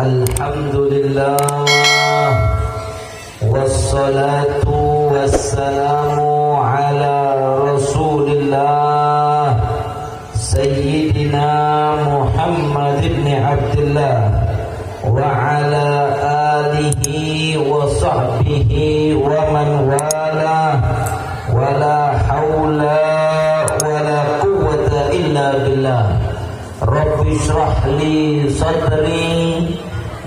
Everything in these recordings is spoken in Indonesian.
Alhamdulillah, wassalatu wassalamu ala Rasulillah Sayyidina Muhammad ibn Abdullah wa ala alihi wa sahbihi wa man wala wa la hawla wa la quwwata illa billah. Rabbi shrah li sadri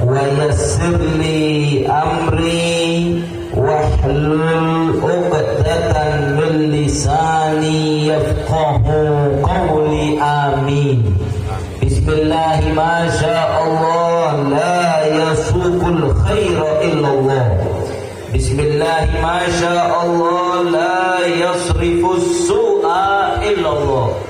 wa yassir li amri wahlul 'uqdatan min lisani yafqahu qawli. Amin. Bismillah, ma sya'allah, la yasuqul khaira illallah. Bismillah, ma sya'allah, la yasrifus su'a illallah.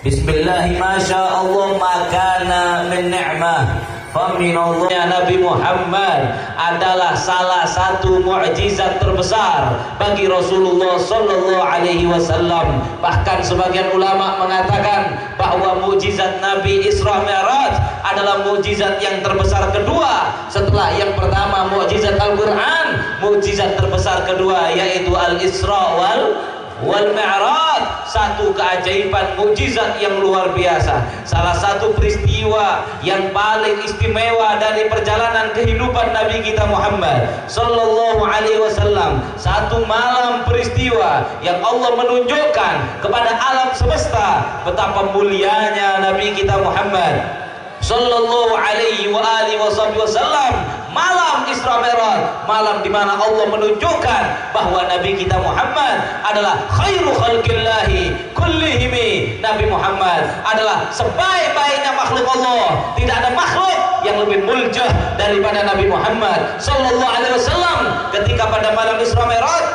Bismillah, ma sya'allah, ma kana min ni'mah faminallah. Nabi Muhammad adalah salah satu mukjizat terbesar bagi Rasulullah sallallahu alaihi wasallam. Bahkan sebagian ulama mengatakan bahwa mukjizat Nabi Isra Mi'raj adalah mukjizat yang terbesar kedua setelah yang pertama mukjizat Al-Qur'an. Mukjizat terbesar kedua yaitu Al-Isra wal Mi'raj, satu keajaiban mukjizat yang luar biasa. Salah satu peristiwa yang paling istimewa dari perjalanan kehidupan Nabi kita Muhammad sallallahu alaihi wasallam. Satu malam peristiwa yang Allah menunjukkan kepada alam semesta betapa mulianya Nabi kita Muhammad sallallahu alaihi wa alihi wasallam. Malam Isra Mi'raj, malam di mana Allah menunjukkan bahwa Nabi kita Muhammad adalah khairu khalqillahi kullihim. Nabi Muhammad adalah sebaik-baiknya makhluk Allah. Tidak ada makhluk yang lebih mulia daripada Nabi Muhammad sallallahu alaihi wasallam. Ketika pada malam Isra Mi'raj,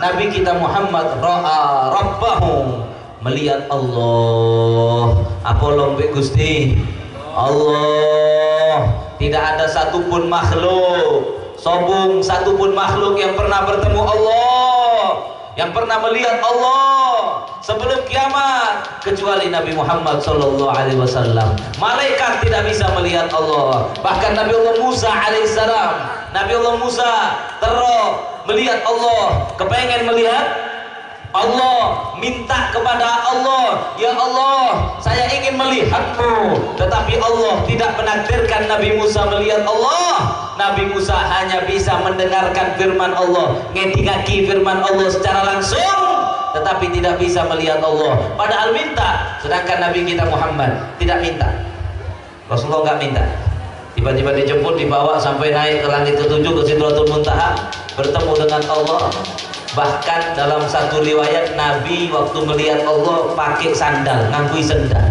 Nabi kita Muhammad ra'a rabbahu, melihat Allah. Apa lombek Gusti? Allah. Tidak ada satupun makhluk, sobung satupun makhluk yang pernah bertemu Allah, yang pernah melihat Allah sebelum kiamat kecuali Nabi Muhammad sallallahu alaihi wasallam. Malaikat tidak bisa melihat Allah. Bahkan Nabi Allah Musa alaihissalam, Nabi Allah Musa melihat Allah, kepengen melihat Allah, minta kepada Allah, ya Allah, saya ingin melihatmu. Tetapi Allah tidak menakdirkan Nabi Musa melihat Allah. Nabi Musa hanya bisa mendengarkan firman Allah, ngeti firman Allah secara langsung, tetapi tidak bisa melihat Allah. Padahal minta, sedangkan Nabi kita Muhammad tidak minta. Rasulullah nggak minta. Tiba-tiba dijemput, dibawa sampai naik ke langit ketujuh, ke Sidratul Muntaha, bertemu dengan Allah. Bahkan dalam satu riwayat Nabi waktu melihat Allah pakai sandal, ngangkui sendal.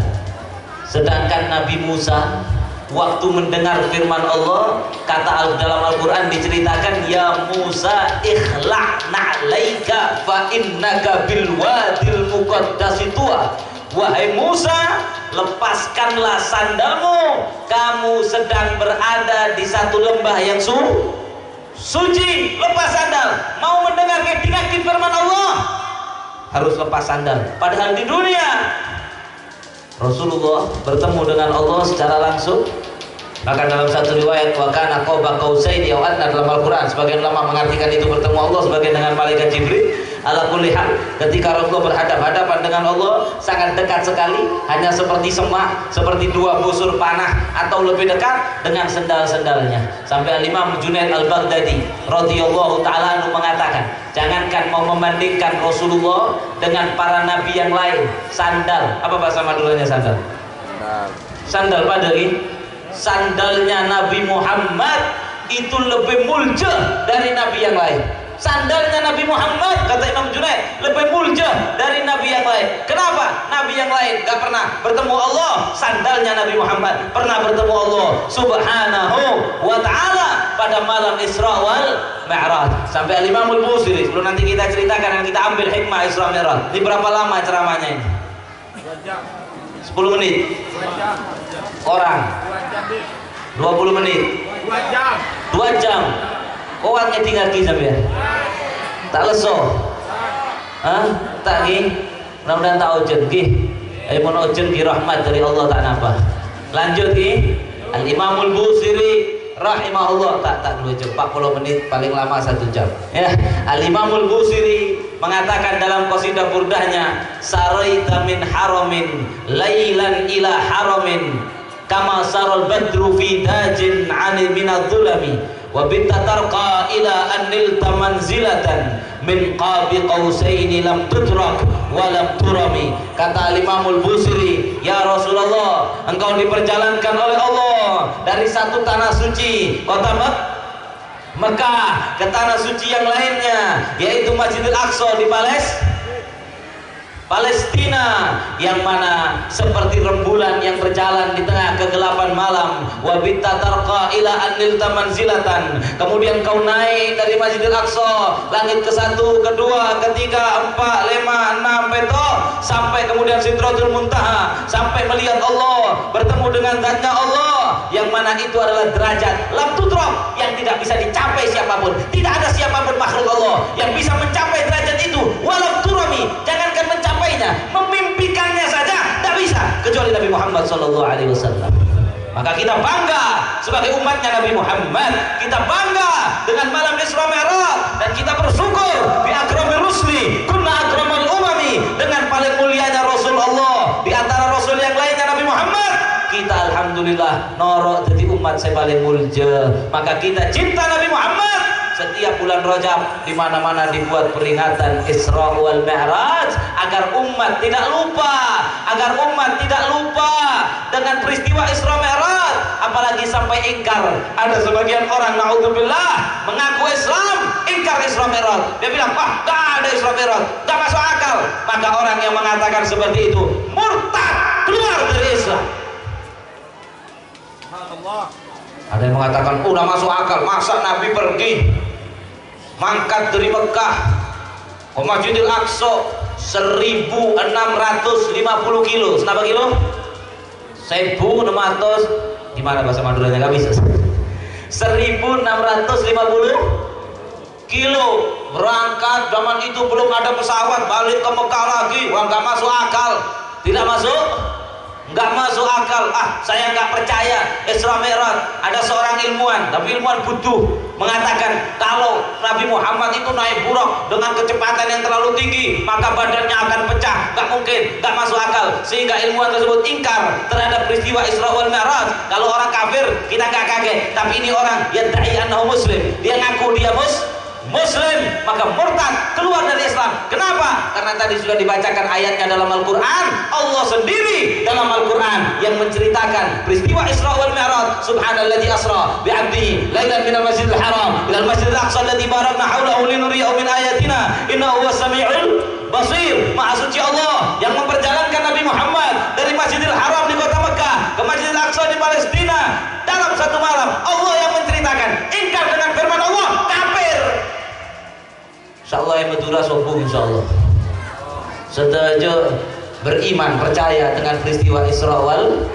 Sedangkan Nabi Musa waktu mendengar firman Allah, kata dalam Al-Quran diceritakan, ya Musa ikhla' na'laika fa innaka bil wadil muqaddasi tuwa. Wahai Musa, lepaskanlah sandalmu, kamu sedang berada di satu lembah yang suci. Lepas sandal, mau mendengar ngedi firman Allah harus lepas sandal. Padahal di dunia Rasulullah bertemu dengan Allah secara langsung. Bahkan dalam satu riwayat wa kana qaba qausaini aw adna dalam Al-Qur'an, sebagian ulama mengartikan itu bertemu Allah sebagai dengan malaikat Jibril. Ala kulli hal, ketika Rasulullah berhadapan-hadapan dengan Allah sangat dekat sekali, hanya seperti semak, seperti dua busur panah atau lebih dekat dengan sendal-sendalnya. Sampai Imam Junaid Al-Baghdadi radhiyallahu taala anhu mengatakan, jangankan mau membandingkan Rasulullah dengan para nabi yang lain, sandal, apa bahasa Maduranya sandal? Sandal padahal sandalnya Nabi Muhammad itu lebih mulia dari nabi yang lain. Sandalnya Nabi Muhammad, kata Imam Junaid, lebih mulia dari nabi yang lain. Kenapa? Nabi yang lain gak pernah bertemu Allah, sandalnya Nabi Muhammad pernah bertemu Allah subhanahu wa ta'ala pada malam Isra wal Mi'raj. Sampai Imam Al-Busiri, sebelum nanti kita ceritakan dan kita ambil hikmah Isra Mi'raj. Ini berapa lama ceramahnya ini? 10 menit. Orang 20 menit. 2 jam. Orangnya tinggal kisah ya. Tak leso. Tak gih. Mudah-mudahan tak ojen gih. mun ojen ki rahmat dari Allah tak napa. Lanjut ki Al Imamul Busiri rahimahullah, tak 2 jam 40 menit paling lama 1 jam ya. Al Imamul Busiri mengatakan dalam qasidah burdahnya, saraita min haramin lailan ila haramin kama saral badru fi dajin 'anil minadh-dhulami wa bitatarqa ila annilta manzilatan min qabi qausaini lam tudrak wa lam turami. Kata Imamul Busiri, ya Rasulullah, engkau diperjalankan oleh Allah dari satu tanah suci kota Mekah ke tanah suci yang lainnya, yaitu Masjidil Aqsa di Palestina, yang mana seperti rembulan yang berjalan di tengah kegelapan malam. Wa bitatarqa ila annilta manzilatan, kemudian kau naik dari Masjidil Aqsa langit ke-1, ke-2, ke-3, 4, 5, 6 peto sampai kemudian Sidratul Muntaha, sampai melihat Allah, bertemu dengan zatnya Allah, yang mana itu adalah derajat lam tudrak, yang tidak bisa dicapai siapapun. Tidak ada siapapun makhluk Allah yang bisa mencapai derajat itu. Walau turami, jangankan mencapainya, memimpikannya saja tidak bisa kecuali Nabi Muhammad SAW. Maka kita bangga sebagai umatnya Nabi Muhammad, kita bangga dengan malam Isra Mi'raj, dan kita bersyukur bi akramir rusli kunna akramal umami, dengan paling mulianya Rasul Allah di antara Rasul yang lainnya Nabi Muhammad. Kita alhamdulillah norok jadi umat saya paling mulia. Maka kita cinta Nabi Muhammad. Setiap bulan Rajab di mana-mana dibuat peringatan Isra wal Mi'raj agar umat tidak lupa, dengan peristiwa Isra Mi'raj, apalagi sampai ingkar. Ada sebagian orang naudzubillah mengaku Islam, ingkar Isra Mi'raj. Dia bilang, "Wah, enggak ada Isra Mi'raj, enggak masuk akal." Maka orang yang mengatakan seperti itu murtad, keluar dari Islam. Ada yang mengatakan udah masuk akal, masa Nabi pergi mangkat dari Mekah ke Masjidil Aqsa 1650 kilo. Kenapa kilo? 1600, gimana bahasa Maduranya, nggak bisa. 1650 kilo berangkat. Zaman itu belum ada pesawat, balik ke Mekah lagi. Wah, nggak masuk akal, tidak masuk, nggak masuk akal. Saya nggak percaya Isra Mi'raj. Ada seorang ilmuwan, tapi ilmuwan butuh, mengatakan kalau Nabi Muhammad itu naik buruk dengan kecepatan yang terlalu tinggi, maka badannya akan pecah. Nggak mungkin, nggak masuk akal. Sehingga ilmuwan tersebut ingkar terhadap peristiwa Isra wal Mi'raj. Kalau orang kafir kita nggak kaget, tapi ini orang yadda'i annahu muslim, dia ngaku dia Muslim, maka murtad, keluar dari Islam. Kenapa? Karena tadi sudah dibacakan ayatnya dalam Al-Quran. Allah sendiri dalam Al-Quran yang menceritakan peristiwa Isra wal Mi'raj. Subhanalladzi asra bi'abdihi lailan minal masjidil haram ilal masjidil aqsa alladzi barakna haulahu linuriyahu min ayatina innahu huwas samiul basir. Maha suci Allah yang memperjalankan Nabi Muhammad dari Masjidil Haram di kota Mekah ke Masjidil Aqsa di Palestina dalam satu malam. Allah yang menceritakan. Ingkar dengan firman Allah, kafir. Insyaallah yang Madura sombong, insyaallah. Setuju, beriman, percaya dengan peristiwa Isra wal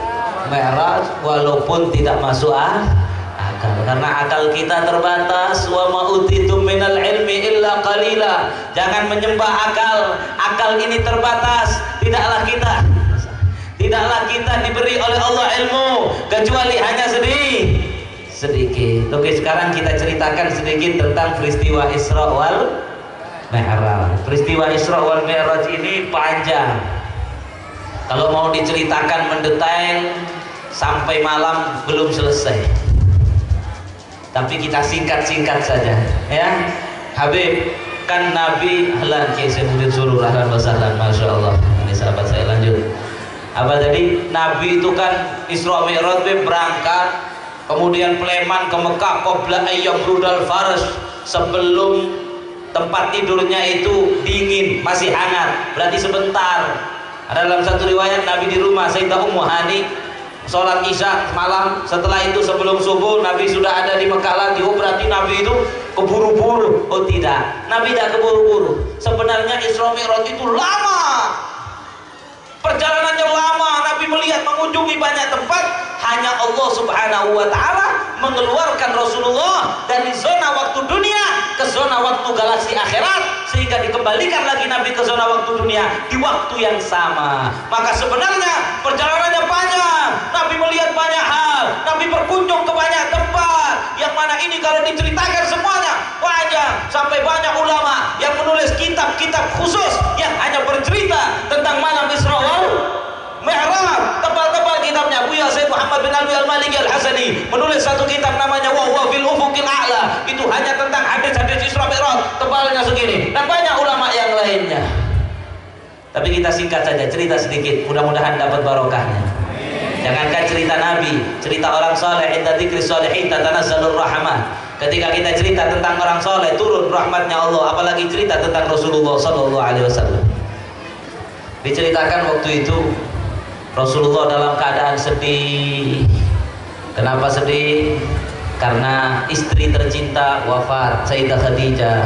Mi'raj walaupun tidak masuk akal, karena akal kita terbatas. Wa ma utitum minal ilmi illa qalila. Jangan menyembah akal ini terbatas. Tidaklah kita diberi oleh Allah ilmu kecuali hanya sedikit. Oke, sekarang kita ceritakan sedikit tentang peristiwa Isra wal Mi'raj. Peristiwa Isra wal Mi'raj ini panjang. Kalau mau diceritakan mendetail sampai malam belum selesai. Tapi kita singkat-singkat saja, ya. Habib, kan Nabi ahlan kisah murid suruh ahlan wasahlan, masya Allah. Ini sahabat saya, lanjut. Apa tadi? Nabi itu kan Isra Mi'raj berangkat, kemudian Pleman ke Mekah qabla ayyam rudal faras, sebelum tempat tidurnya itu dingin, masih hangat, berarti sebentar. Ada dalam satu riwayat Nabi di rumah Sayyidah Ummu Hani sholat isya malam. Setelah itu sebelum subuh Nabi sudah ada di Mekah lagi. Oh, berarti Nabi itu keburu-buru. Oh tidak, Nabi tidak keburu-buru. Sebenarnya Isra Mi'raj itu lama, perjalanannya lama. Nabi melihat, mengunjungi banyak tempat. Hanya Allah Subhanahu wa ta'ala mengeluarkan Rasulullah dari zona waktu dunia ke zona waktu galaksi akhirat, sehingga dikembalikan lagi Nabi ke zona waktu dunia di waktu yang sama. Maka sebenarnya perjalanannya panjang. Nabi melihat banyak hal, Nabi berkunjung ke banyak tempat, yang mana ini kalau diceritakan semuanya panjang, sampai banyak ulama yang menulis kitab-kitab khusus yang hanya bercerita tentang malam Isra wal Mi'raj. Tebal-tebal kitabnya. Buya Sayyid Muhammad bin Alwi Al-Maliki Al-Hasani menulis satu kitab namanya Wa Huwa Fil Ufuqil A'la. Itu hanya tentang hadis-hadis Isra Mi'raj, tebalnya segini, dan banyak ulama yang lainnya. Tapi kita singkat saja, cerita sedikit, mudah-mudahan dapat barokahnya. Jangankan cerita Nabi, cerita orang saleh, inda dzikri sholihin tatanazzalur rahmah. Ketika kita cerita tentang orang soleh, turun rahmatnya Allah. Apalagi cerita tentang Rasulullah Sallallahu Alaihi Wasallam. Diceritakan waktu itu Rasulullah dalam keadaan sedih. Kenapa sedih? Karena istri tercinta wafat, Sayyidah Khadijah.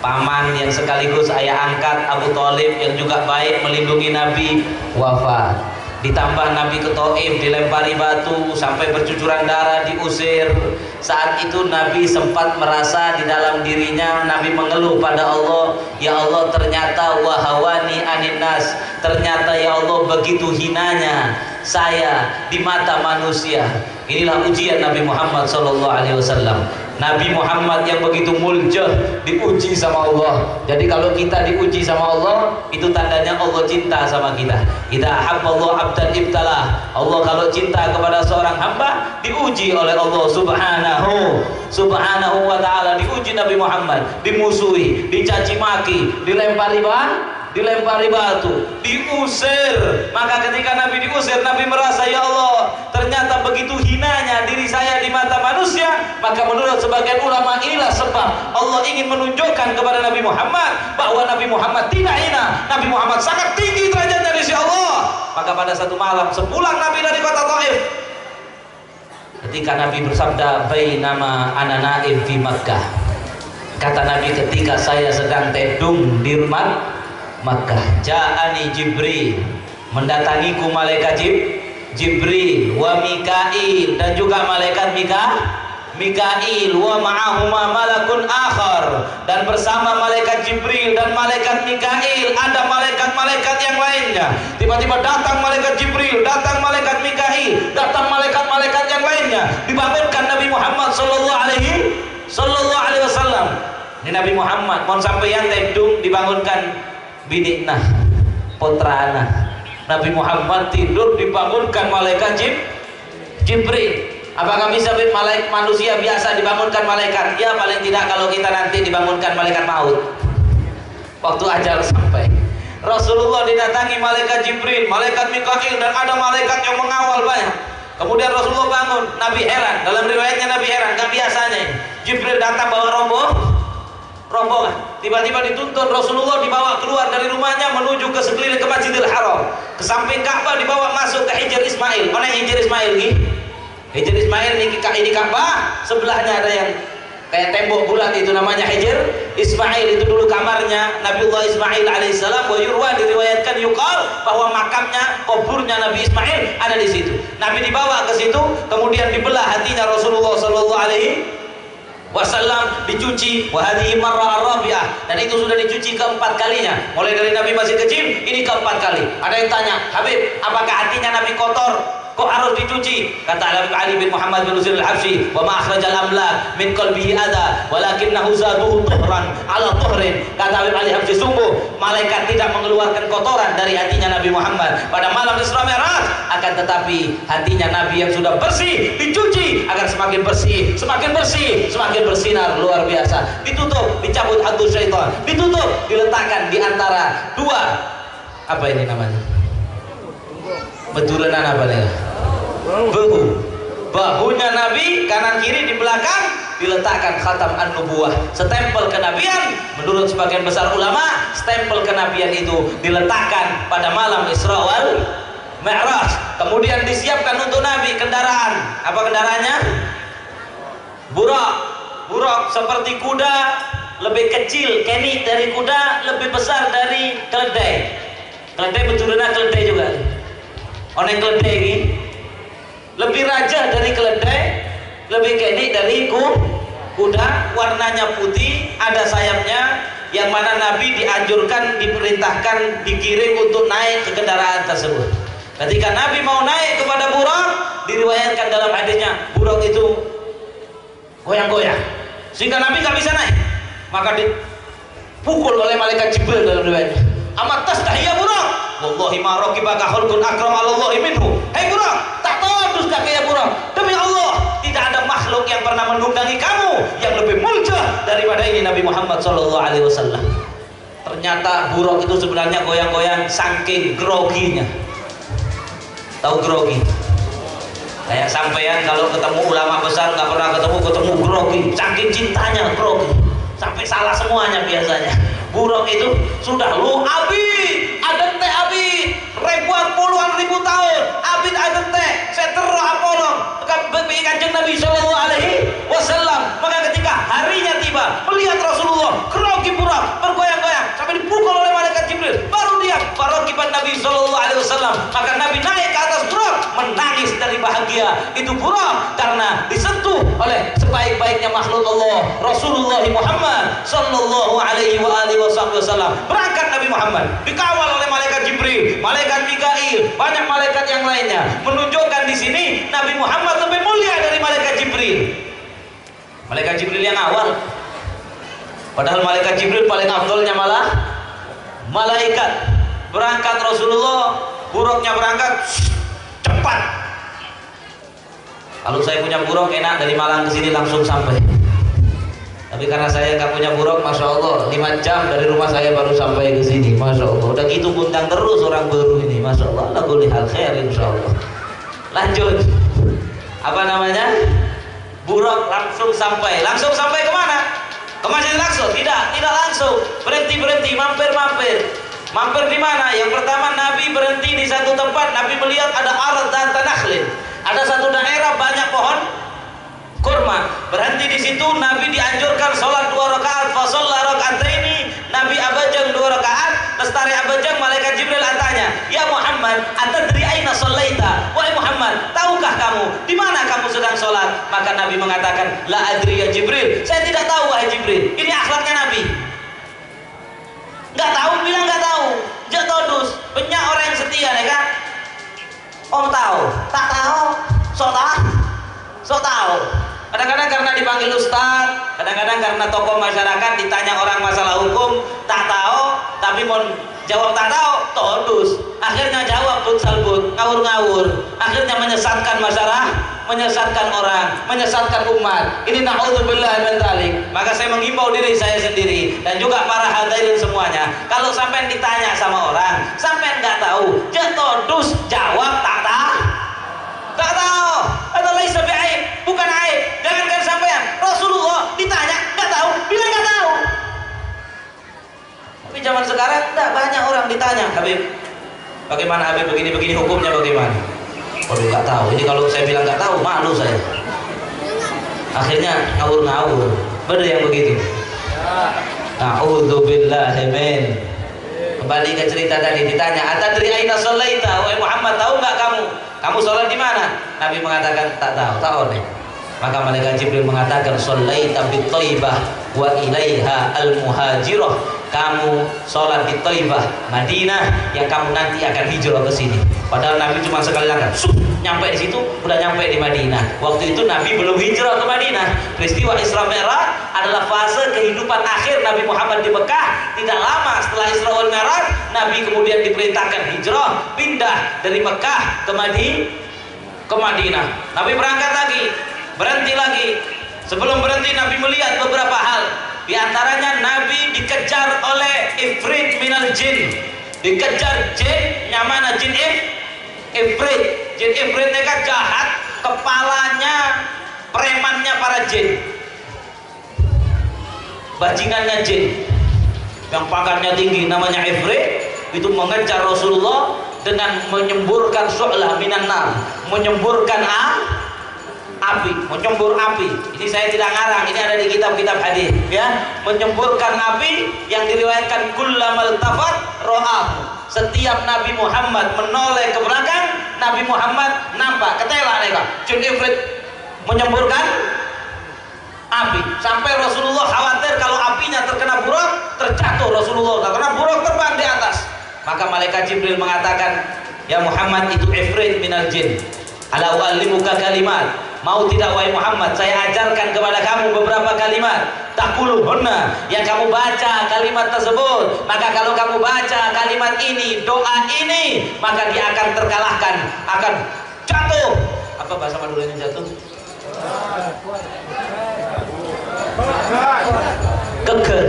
Paman yang sekaligus ayah angkat Abu Thalib yang juga baik melindungi Nabi wafat. Ditambah Nabi ke Taif dilempari batu sampai bercucuran darah, diusir. Saat itu Nabi sempat merasa di dalam dirinya, Nabi mengeluh pada Allah, ya Allah, ternyata wahawani aninnas, ternyata ya Allah begitu hinanya saya di mata manusia. Inilah ujian Nabi Muhammad SAW. Nabi Muhammad yang begitu muljah diuji sama Allah. Jadi kalau kita diuji sama Allah, itu tandanya Allah cinta sama kita. Idza ahabballahu 'abdan ibtalah. Allah kalau cinta kepada seorang hamba, diuji oleh Allah Subhanahu wa ta'ala. Diuji Nabi Muhammad, dimusuhi, dicaci maki, dilempari batu, diusir. Maka ketika Nabi diusir, Nabi merasa, ya Allah, ternyata begitu hinanya diri saya di mata manusia. Maka menurut sebagian ulama, inilah sebab Allah ingin menunjukkan kepada Nabi Muhammad bahwa Nabi Muhammad tidak hina, Nabi Muhammad sangat tinggi derajatnya di sisi Allah. Maka pada satu malam sepulang Nabi dari kota Taif, ketika Nabi bersabda, bainama ana naim fi Makkah, kata Nabi, ketika saya sedang tedung di rumah Makkah, ja'ani Jibril, mendatangiku malaikat Jibril, wa Mikail, dan juga malaikat Mikail, wa ma'ahuma malakun akhar, dan bersama malaikat Jibril dan malaikat Mikail ada malaikat-malaikat yang lainnya. Tiba-tiba datang malaikat Jibril, datang malaikat Mikail, datang malaikat-malaikat yang lainnya. Dibangunkan Nabi Muhammad sallallahu alaihi wasallam. Ini Nabi Muhammad mohon sampeyan tedung, dibangunkan binikna, putrana. Nabi Muhammad tidur, dibangunkan malaikat Jibril. Apakah bisa malaikat manusia biasa dibangunkan malaikat? Ya paling tidak kalau kita nanti dibangunkan malaikat maut waktu ajal sampai. Rasulullah didatangi malaikat Jibril, malaikat Mikail, dan ada malaikat yang mengawal banyak. Kemudian Rasulullah bangun, Nabi heran. Dalam riwayatnya Nabi heran, gak biasanya Jibril datang bawa rombongan. Tiba-tiba dituntun Rasulullah, dibawa keluar dari rumahnya menuju ke sekeliling ke Masjidil Haram, ke samping Ka'bah, dibawa masuk ke Hijr Ismail. Mana Hijr Ismail nih? Hijr Ismail ini Ka'bah, sebelahnya ada yang kayak tembok bulat, itu namanya Hijr Ismail. Itu dulu kamarnya Nabiullah Ismail alaihissalam. Wa yurwa, diriwayatkan, yuqal, bahwa makamnya, kuburnya Nabi Ismail ada di situ. Nabi dibawa ke situ, kemudian dibelah hatinya Rasulullah sallallahu alaihi wasallam, dicuci. Wa hadhihi marra ar-rabi'ah, dan itu sudah dicuci keempat kalinya. Mulai dari Nabi masih kecil, ini keempat kali. Ada yang tanya, Habib, apakah hatinya Nabi kotor? Kok harus dicuci? Kata Ali bin Muhammad bin Uzair al-Habsyi, wa ma akhrajal amlak min qalbihi adha walakinnahu zaduhu tuhran ala tuhrin. Kata Ali Habsyi, sungguh malaikat tidak mengeluarkan kotoran dari hatinya Nabi Muhammad pada malam Isra Mi'raj, akan tetapi hatinya Nabi yang sudah bersih dicuci agar semakin bersih, semakin bersinar luar biasa. Ditutup, dicabut hadus syaitan, ditutup, diletakkan di antara dua, apa ini namanya? Betulan apa nih? Bahunya Nabi kanan kiri, di belakang diletakkan khatam an-nubuwah, stempel kenabian. Menurut sebagian besar ulama, stempel kenabian itu diletakkan pada malam Isra wal Mi'raj. Kemudian disiapkan untuk Nabi kendaraan. Apa kendaraannya? Burak seperti kuda, lebih kecil kenik dari kuda, lebih besar dari keledai. Keledai betulnya keledai juga. Oneng keledai ini lebih raja dari keledai, lebih kenik dari kuda. Warnanya putih, ada sayapnya yang mana Nabi dianjurkan, diperintahkan, digiring untuk naik ke kendaraan tersebut. Ketika Nabi mau naik kepada Buraq, diriwayatkan dalam hadisnya Buraq itu goyang-goyang sehingga Nabi nggak bisa naik, maka dipukul oleh malaikat Jibril dalam riwayatnya. Amat tastahya Buraq, wallahi ma raqibaka khalqun akram 'ala Allahi minhu. Hai Buraq, tak tundus kaki ya Buraq, demi Allah tidak ada makhluk yang pernah menunggangi kamu yang lebih mulia daripada ini Nabi Muhammad SAW. Ternyata Buraq itu sebenarnya goyang-goyang saking groginya. Tahu grogi? Kayak sampean kalau ketemu ulama besar nggak pernah ketemu grogi, saking cintanya grogi, sampai salah semuanya biasanya. Buraq itu sudah lu abid aden teh abid ribuan puluhan ribu tahun abid aden teh setero apolong kanjeng Nabi Shallallahu Alaihi Wasallam. Maka ketika harinya tiba melihat Rasulullah grogi Buraq bergoyang-goyang sampai dipukul oleh malaikat Jibril, baru dia barokiban Nabi Shallallahu Alaihi Wasallam. Maka Nabi naik ke atas Buraq menangis dari bahagia. Itu Buraq karena disentuh oleh sebaik-baiknya makhluk Allah Rasulullah Muhammad Shallallahu Alaihi Wasallam. Berangkat Nabi Muhammad dikawal oleh malaikat Jibril, malaikat Mikail, banyak malaikat yang lainnya, menunjukkan di sini Nabi Muhammad lebih mulia dari malaikat Jibril. Malaikat Jibril yang awal, padahal malaikat Jibril paling afdolnya malah malaikat. Berangkat Rasulullah, Buraqnya berangkat cepat. Kalau saya punya Buraq enak, dari Malang ke sini langsung sampai. Tapi karena saya nggak punya Buraq, masya Allah 5 jam dari rumah saya baru sampai ke sini, masya Allah. Udah gitu ngundang terus orang baru ini, masya Allah. Lagu lihal khair, insya Allah. Lanjut, apa namanya? Buraq langsung sampai kemana? Ke Masjidil Aqsa? Tidak langsung. Berhenti, mampir di mana? Yang pertama Nabi berhenti di satu tempat. Nabi melihat ada arad dan tanakhlin, ada satu daerah banyak pohon kurma. Berhenti di situ. Nabi dianjurkan sholat 2 rakaat. Fasholla rakaataini. Nabi abajang 2 rakaat. Lestari abajang, malaikat Jibril tanya, ya Muhammad, atadri aina shollaita? Wahai Muhammad, tahukah kamu di mana kamu sedang sholat? Maka Nabi mengatakan, la adri ya Jibril, saya tidak tahu wahai Jibril. Ini akhlaknya Nabi. Nggak tahu, bilang nggak tahu. Jatodus, banyak orang yang setia, ya kan? Om tahu, tak tahu, sok tahu. Kadang-kadang karena dipanggil ustaz, kadang-kadang karena tokoh masyarakat ditanya orang masalah hukum, tak tahu, tapi mau jawab tak tahu, todus. Akhirnya jawab but-salbut, ngawur-ngawur. Akhirnya menyesatkan masyarakat, menyesatkan orang, menyesatkan umat. Ini na'udzubillah min dzalik. Maka saya menghimbau diri saya sendiri dan juga para hadirin semuanya. Kalau sampai ditanya sama orang, sampai nggak tahu, todus, jawab tak tahu. Tak tahu, atau laisa bi'aib, bukan aib. Jangankan sampean, Rasulullah ditanya nggak tahu, bilang nggak tahu. Tapi zaman sekarang tidak banyak orang ditanya, Habib, bagaimana Habib begini hukumnya bagaimana? Waduh nggak tahu. Ini kalau saya bilang nggak tahu, malu saya. Akhirnya ngawur-ngawur. Benar yang begitu. A'udzubillahi min. Kembali ke cerita tadi, ditanya, atadri aina shallaita? Wahai Muhammad, tahu nggak kamu sholat di mana? Nabi mengatakan tak tahu deh. Maka malaikat Jibril mengatakan, shallaita bi Thaibah wa ilaiha al-muhajirah. Kamu sholat di Thaibah, Madinah, yang kamu nanti akan hijrah ke sini. Padahal Nabi cuma sekali langkah, nyampe di situ, udah nyampe di Madinah. Waktu itu Nabi belum hijrah ke Madinah. Peristiwa Isra Mi'raj adalah fase kehidupan akhir Nabi Muhammad di Mekah. Tidak lama setelah Isra wal Mi'raj, Nabi kemudian diperintahkan hijrah, pindah dari Mekah ke Madinah. Nabi berangkat lagi, berhenti lagi. Sebelum berhenti Nabi melihat beberapa hal. Di antaranya Nabi dikejar oleh Ifrit minal jin. Dikejar jin, nyamana jin Ifrit. Jin Ifrit mereka jahat, kepalanya premannya para jin, bajingannya jin yang pangkatnya tinggi namanya Ifrit. Itu mengejar Rasulullah dengan menyemburkan su'lah minan nar, menyemburkan api, menyembur api. Ini saya tidak ngarang, ini ada di kitab-kitab hadis, ya. Menyemburkan api yang diriwayatkan kullamal tafat ro'ahu. Setiap Nabi Muhammad menoleh ke belakang, Nabi Muhammad nampak ketela mereka. Jin Ifrit menyemburkan api. Sampai Rasulullah khawatir kalau apinya terkena buruk, terjatuh Rasulullah, karena buruk terbang di atas. Maka malaikat Jibril mengatakan, ya Muhammad, itu ifrit minal jin. Ala u'allimuka kalimat. Mau tidak wahai Muhammad, saya ajarkan kepada kamu beberapa kalimat. Taquluhunna, yang kamu baca kalimat tersebut. Maka kalau kamu baca kalimat ini, doa ini, maka dia akan terkalahkan, akan jatuh. Apa bahasa Maduranya jatuh? Geger.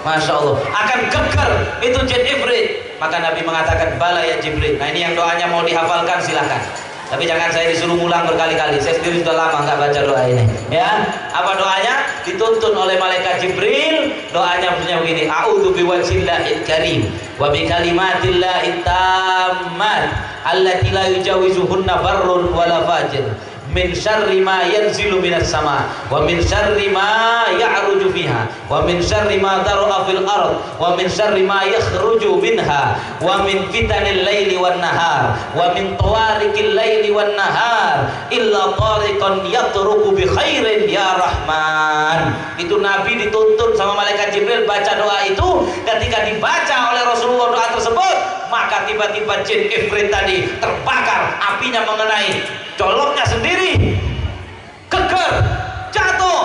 Masya Allah, akan geger itu jin ifrit. Maka Nabi mengatakan, bala ya Jibril. Nah ini yang doanya mau dihafalkan, silahkan. Tapi jangan saya disuruh ulang berkali-kali. Saya sendiri sudah lama nggak baca doa ini. Ya, apa doanya? Dituntun oleh malaikat Jibril. Doanya punya begini: A'udzu biwajhillahil karim wa bi kalimatillahit tammat allati la yujawizuhunna barrun wala fajir. Min syarri ma yanzilu minas sama wa min syarri ma ya'ruju fiha wa min syarri ma dar'a fil ard wa min syarri ma yakhruju minha wa min fitanil laili wan nahar wa min tawarikil laili wan nahar illa tariqan yatruku bi khairin ya Rahman. Itu Nabi dituntun sama malaikat Jibril baca doa itu. Ketika dibaca oleh Rasulullah doa tersebut, maka tiba-tiba jin ifrit tadi terbakar, apinya mengenai coloknya sendiri, geger, jatuh,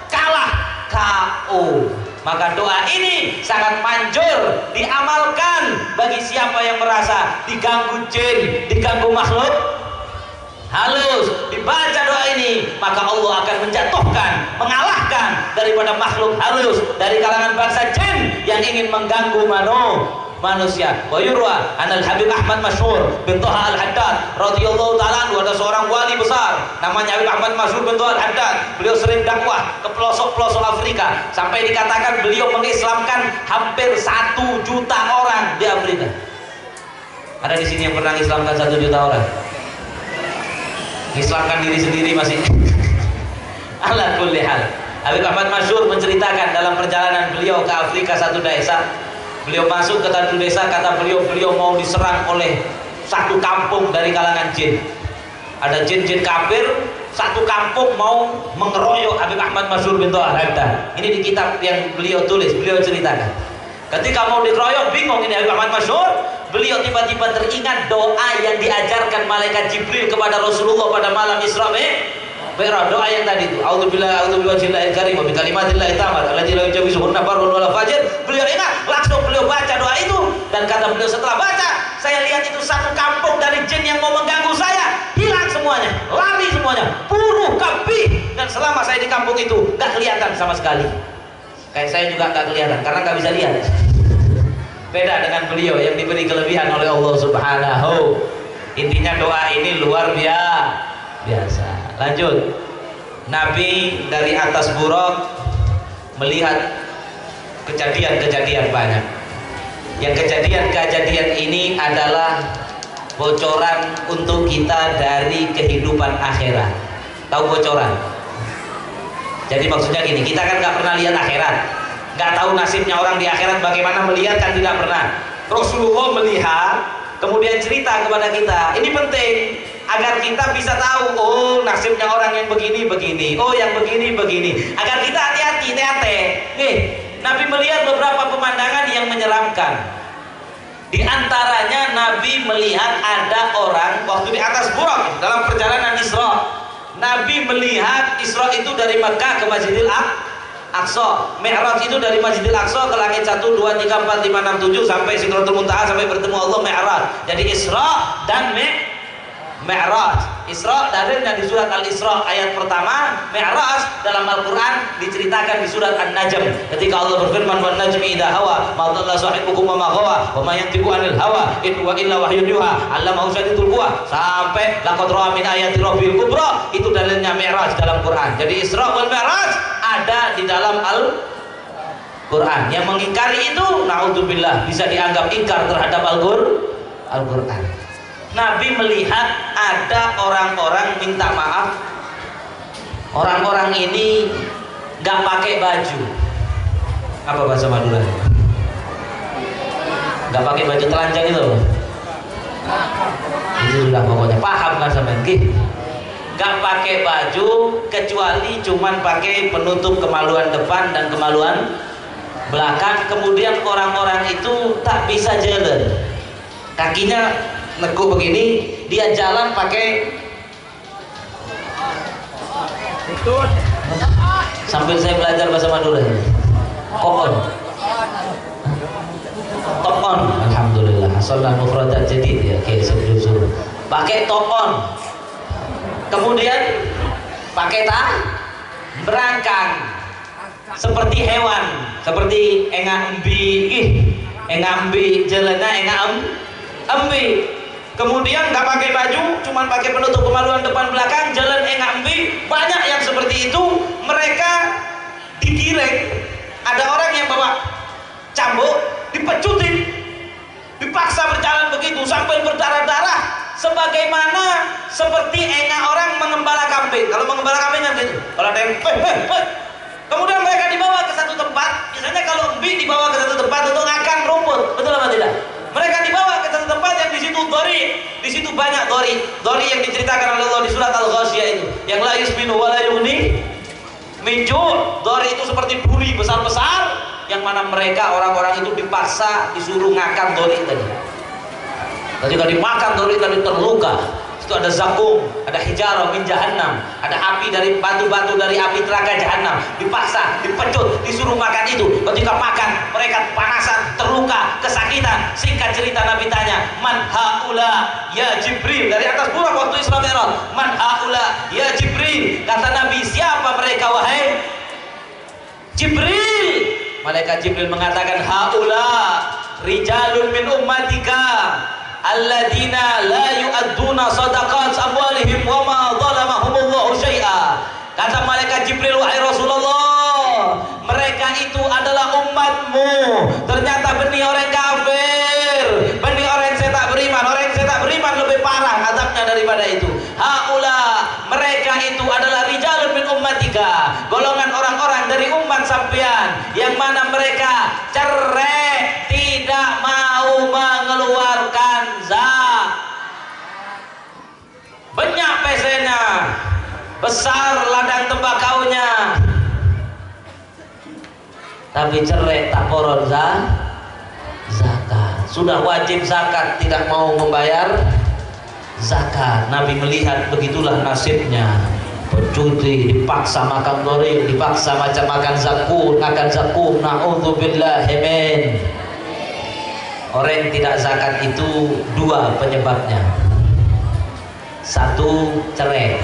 kalah, KO. Maka doa ini sangat manjur diamalkan bagi siapa yang merasa diganggu jin, diganggu makhluk halus. Dibaca doa ini, maka Allah akan menjatuhkan, mengalahkan daripada makhluk halus dari kalangan bangsa jin yang ingin mengganggu manusia. Wa yurwa anal Habib Ahmad Masyhur bin Thaha Al-Haddad radhiyallahu taala anhu, ada seorang wali besar namanya Habib Ahmad Masyhur bin Thaha Al-Haddad. Beliau sering dakwah ke pelosok-pelosok Afrika sampai dikatakan beliau mengislamkan hampir 1 juta orang di Afrika. Ada di sini yang pernah mengislamkan 1 juta orang? Islamkan diri sendiri masih. Ala kulli hal, Habib Ahmad Masyhur menceritakan dalam perjalanan beliau ke Afrika satu desa. Beliau masuk ke satu desa, kata beliau mau diserang oleh satu kampung dari kalangan jin. Ada jin-jin kafir, satu kampung mau mengeroyok Habib Ahmad Masyhur bin Thaha Al-Haddad. Ini di kitab yang beliau tulis, beliau ceritakan. Ketika mau dikeroyok, bingung ini Habib Ahmad Masyhur. Beliau tiba-tiba teringat doa yang diajarkan malaikat Jibril kepada Rasulullah pada malam Isra Mi'raj. Doa yang tadi itu, a'udzubillahi wajhillahil karim wa bi kalimatillahit tammat allati la yujawizuhunna barrun wala fajir. Beliau ingat, langsung beliau baca doa itu, dan kata beliau setelah baca, saya lihat itu satu kampung dari jin yang mau mengganggu saya hilang semuanya, lari semuanya, buruh, kabih, dan selama saya di kampung itu nggak kelihatan sama sekali. Kayak saya juga nggak kelihatan karena nggak bisa lihat. Beda dengan beliau yang diberi kelebihan oleh Allah Subhanahu. Intinya doa ini luar biasa. Lanjut, Nabi dari atas buruk melihat kejadian-kejadian banyak. Yang kejadian-kejadian ini adalah bocoran untuk kita dari kehidupan akhirat. Tahu bocoran? Jadi maksudnya gini, kita kan nggak pernah lihat akhirat, nggak tahu nasibnya orang di akhirat bagaimana, melihat kan tidak pernah. Rasulullah melihat, kemudian cerita kepada kita. Ini penting agar kita bisa tahu, oh nasibnya orang yang begini, oh yang begini, agar kita hati-hati. Nih, Nabi melihat beberapa pemandangan yang menyeramkan. Di antaranya Nabi melihat ada orang waktu di atas buruk dalam perjalanan Isra. Nabi melihat Isra itu dari Mekah ke Masjidil Aqsa, Mi'raj itu dari Masjidil Aqsa ke langit 1, 2, 3, 4, 5, 6, 7 sampai Sidratul Muntaha, sampai bertemu Allah, Mi'raj. Jadi Isra dan Mi'raj. Isra dalilnya di surat Al-Isra ayat pertama, Mi'raj dalam Al-Qur'an diceritakan di surat An-Najm ketika Allah berfirman, "Wan najmi idza hawa ma dhalla sahibukum wa ma ghawa wa ma yantiqu 'anil hawa in huwa illa wahyun yuha 'allamahu syadidul quwa" sampai laqad ra'a min ayati rabbil kubra. Itu dalilnya Mi'raj dalam Quran. Jadi Isra wal Mi'raj ada di dalam Al-Quran. Yang mengingkari itu, naudzubillah, bisa dianggap ingkar terhadap Al-Quran. Nabi melihat ada orang-orang minta maaf, orang-orang ini gak pakai baju. Apa bahasa Madura? Gak pakai baju telanjang itu. Itu sudah pokoknya paham kan sampean? nggak pakai baju kecuali cuman pakai penutup kemaluan depan dan kemaluan belakang. Kemudian orang-orang itu tak bisa jalan, kakinya nekuk begini, dia jalan pakai sambil saya belajar bahasa Madura, kokon, tokon, alhamdulillah, asalnya mufradat jadid ya, oke, suruh pakai tokon, kemudian pakai berangkang seperti hewan, seperti engambi jalannya engambi. Kemudian nggak pakai baju, cuman pakai penutup kemaluan depan belakang, jalan engambi. Banyak yang seperti itu. Mereka digiring, ada orang yang bawa cambuk, dipecutin, dipaksa berjalan begitu sampai berdarah-darah, sebagaimana seperti orang mengembala kambing. Kalau mengembala kambing kan gitu, kalau ada yang kemudian mereka dibawa ke satu tempat. Misalnya kalau embi dibawa ke satu tempat untuk ngakan rumput, betul apa tidak? Mereka dibawa ke satu tempat yang di situ dori, di situ banyak dori yang diceritakan oleh Allah di surat Al-Ghasyiyah itu, yang la yusminu wa la yughni min ju'. Dori itu seperti duri besar-besar, yang mana mereka orang-orang itu dipaksa disuruh ngakan dori tadi. Ketika dimakan dori tadi terluka. Itu ada zakum, ada hijarah min jahannam, ada api dari batu-batu dari api neraka jahannam, dipaksa, dipecut, disuruh makan itu. Ketika makan, mereka kepanasan, terluka, kesakitan. Singkat cerita, Nabi tanya, man haula ya Jibril, dari atas burak waktu Isra Mi'raj. Man haula ya Jibril, kata Nabi, siapa mereka wahai Jibril? Malaikat Jibril mengatakan, haula rijalun min ummatika alladzina la yu'adduna sadaqat amwalihim wa ma zalamahumullahu syai'a. Kata malaikat Jibril, wahai Rasulullah, mereka itu adalah umatmu. Ternyata benih orang kafir, benih orang yang saya tak beriman. Orang yang saya tak beriman lebih parah azabnya daripada itu. Haula, mereka itu adalah rijalun min ummatika, golongan orang-orang dari umat sampean, yang mana mereka cerai, tidak mau mengeluarkan banyak pesennya, besar ladang tembakaunya, tapi cerai tak koron zakat. Sudah wajib zakat, tidak mau membayar zakat. Nabi melihat begitulah nasibnya, pencuti, dipaksa makan dori, dipaksa macam makan zakum, na'udzubillahi min. Orang yang tidak zakat itu dua penyebabnya. Satu cerai.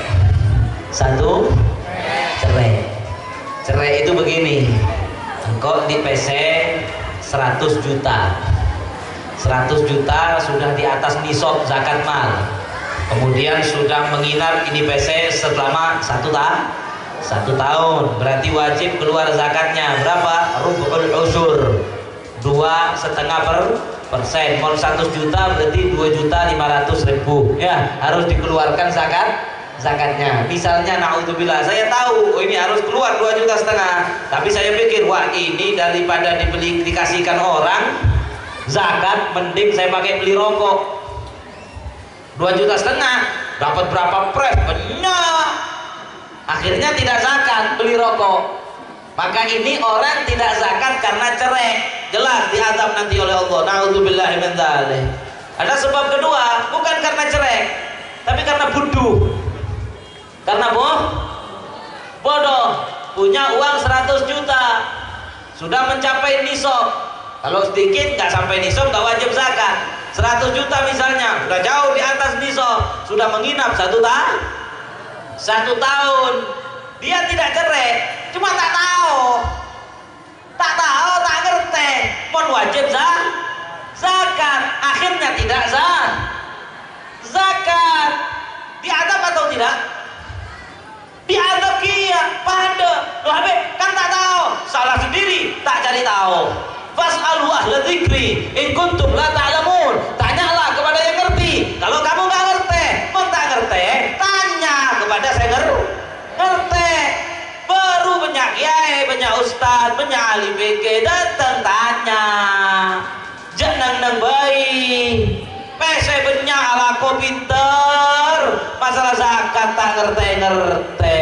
Cerai itu begini, engkau di PC 100 juta 100 juta sudah di atas nisab zakat mal, kemudian sudah menginar ini PC selama satu tahun, berarti wajib keluar zakatnya berapa? Rubul usyur, 2,5%. Mau 100 juta berarti 2.500.000 ya, harus dikeluarkan zakatnya. Misalnya naudzubillah, saya tahu ini harus keluar 2,5 juta, tapi saya pikir wah ini daripada dikasihkan orang zakat, mending saya pakai beli rokok 2,5 juta, dapat berapa pres banyak, akhirnya tidak zakat, beli rokok. Maka ini orang tidak zakat karena cerai, jelas diazab nanti oleh Allah. Na'udzubillahi min dzalik. Ada sebab kedua, bukan karena cerai, tapi karena bodoh. Karena bodoh, punya uang 100 juta, sudah mencapai nisab. Kalau sedikit nggak sampai nisab nggak wajib zakat. 100 juta misalnya, sudah jauh di atas nisab, sudah menginap satu tahun. Dia tidak cerai, cuma tak tahu, tak ngerti, pun wajib zakat, akhirnya tidak zakat. Diadab atau tidak? Diadab kia, pada loh Habib, kan tak tahu, salah sendiri, tak cari tahu. Fas'alu ahla dzikri in kuntum la ta'lamun. Tanyalah kepada yang ngerti. Kalau kamu nggak ngerti, pun tak ngerti, tanya kepada saya ngerti. Baru banyak kiai, banyak ustaz, banyak ahli fikih datang tanya. Jangan nang baik. Pese banyak ala ko pinter, masalah zakat tak ngerti-ngerti.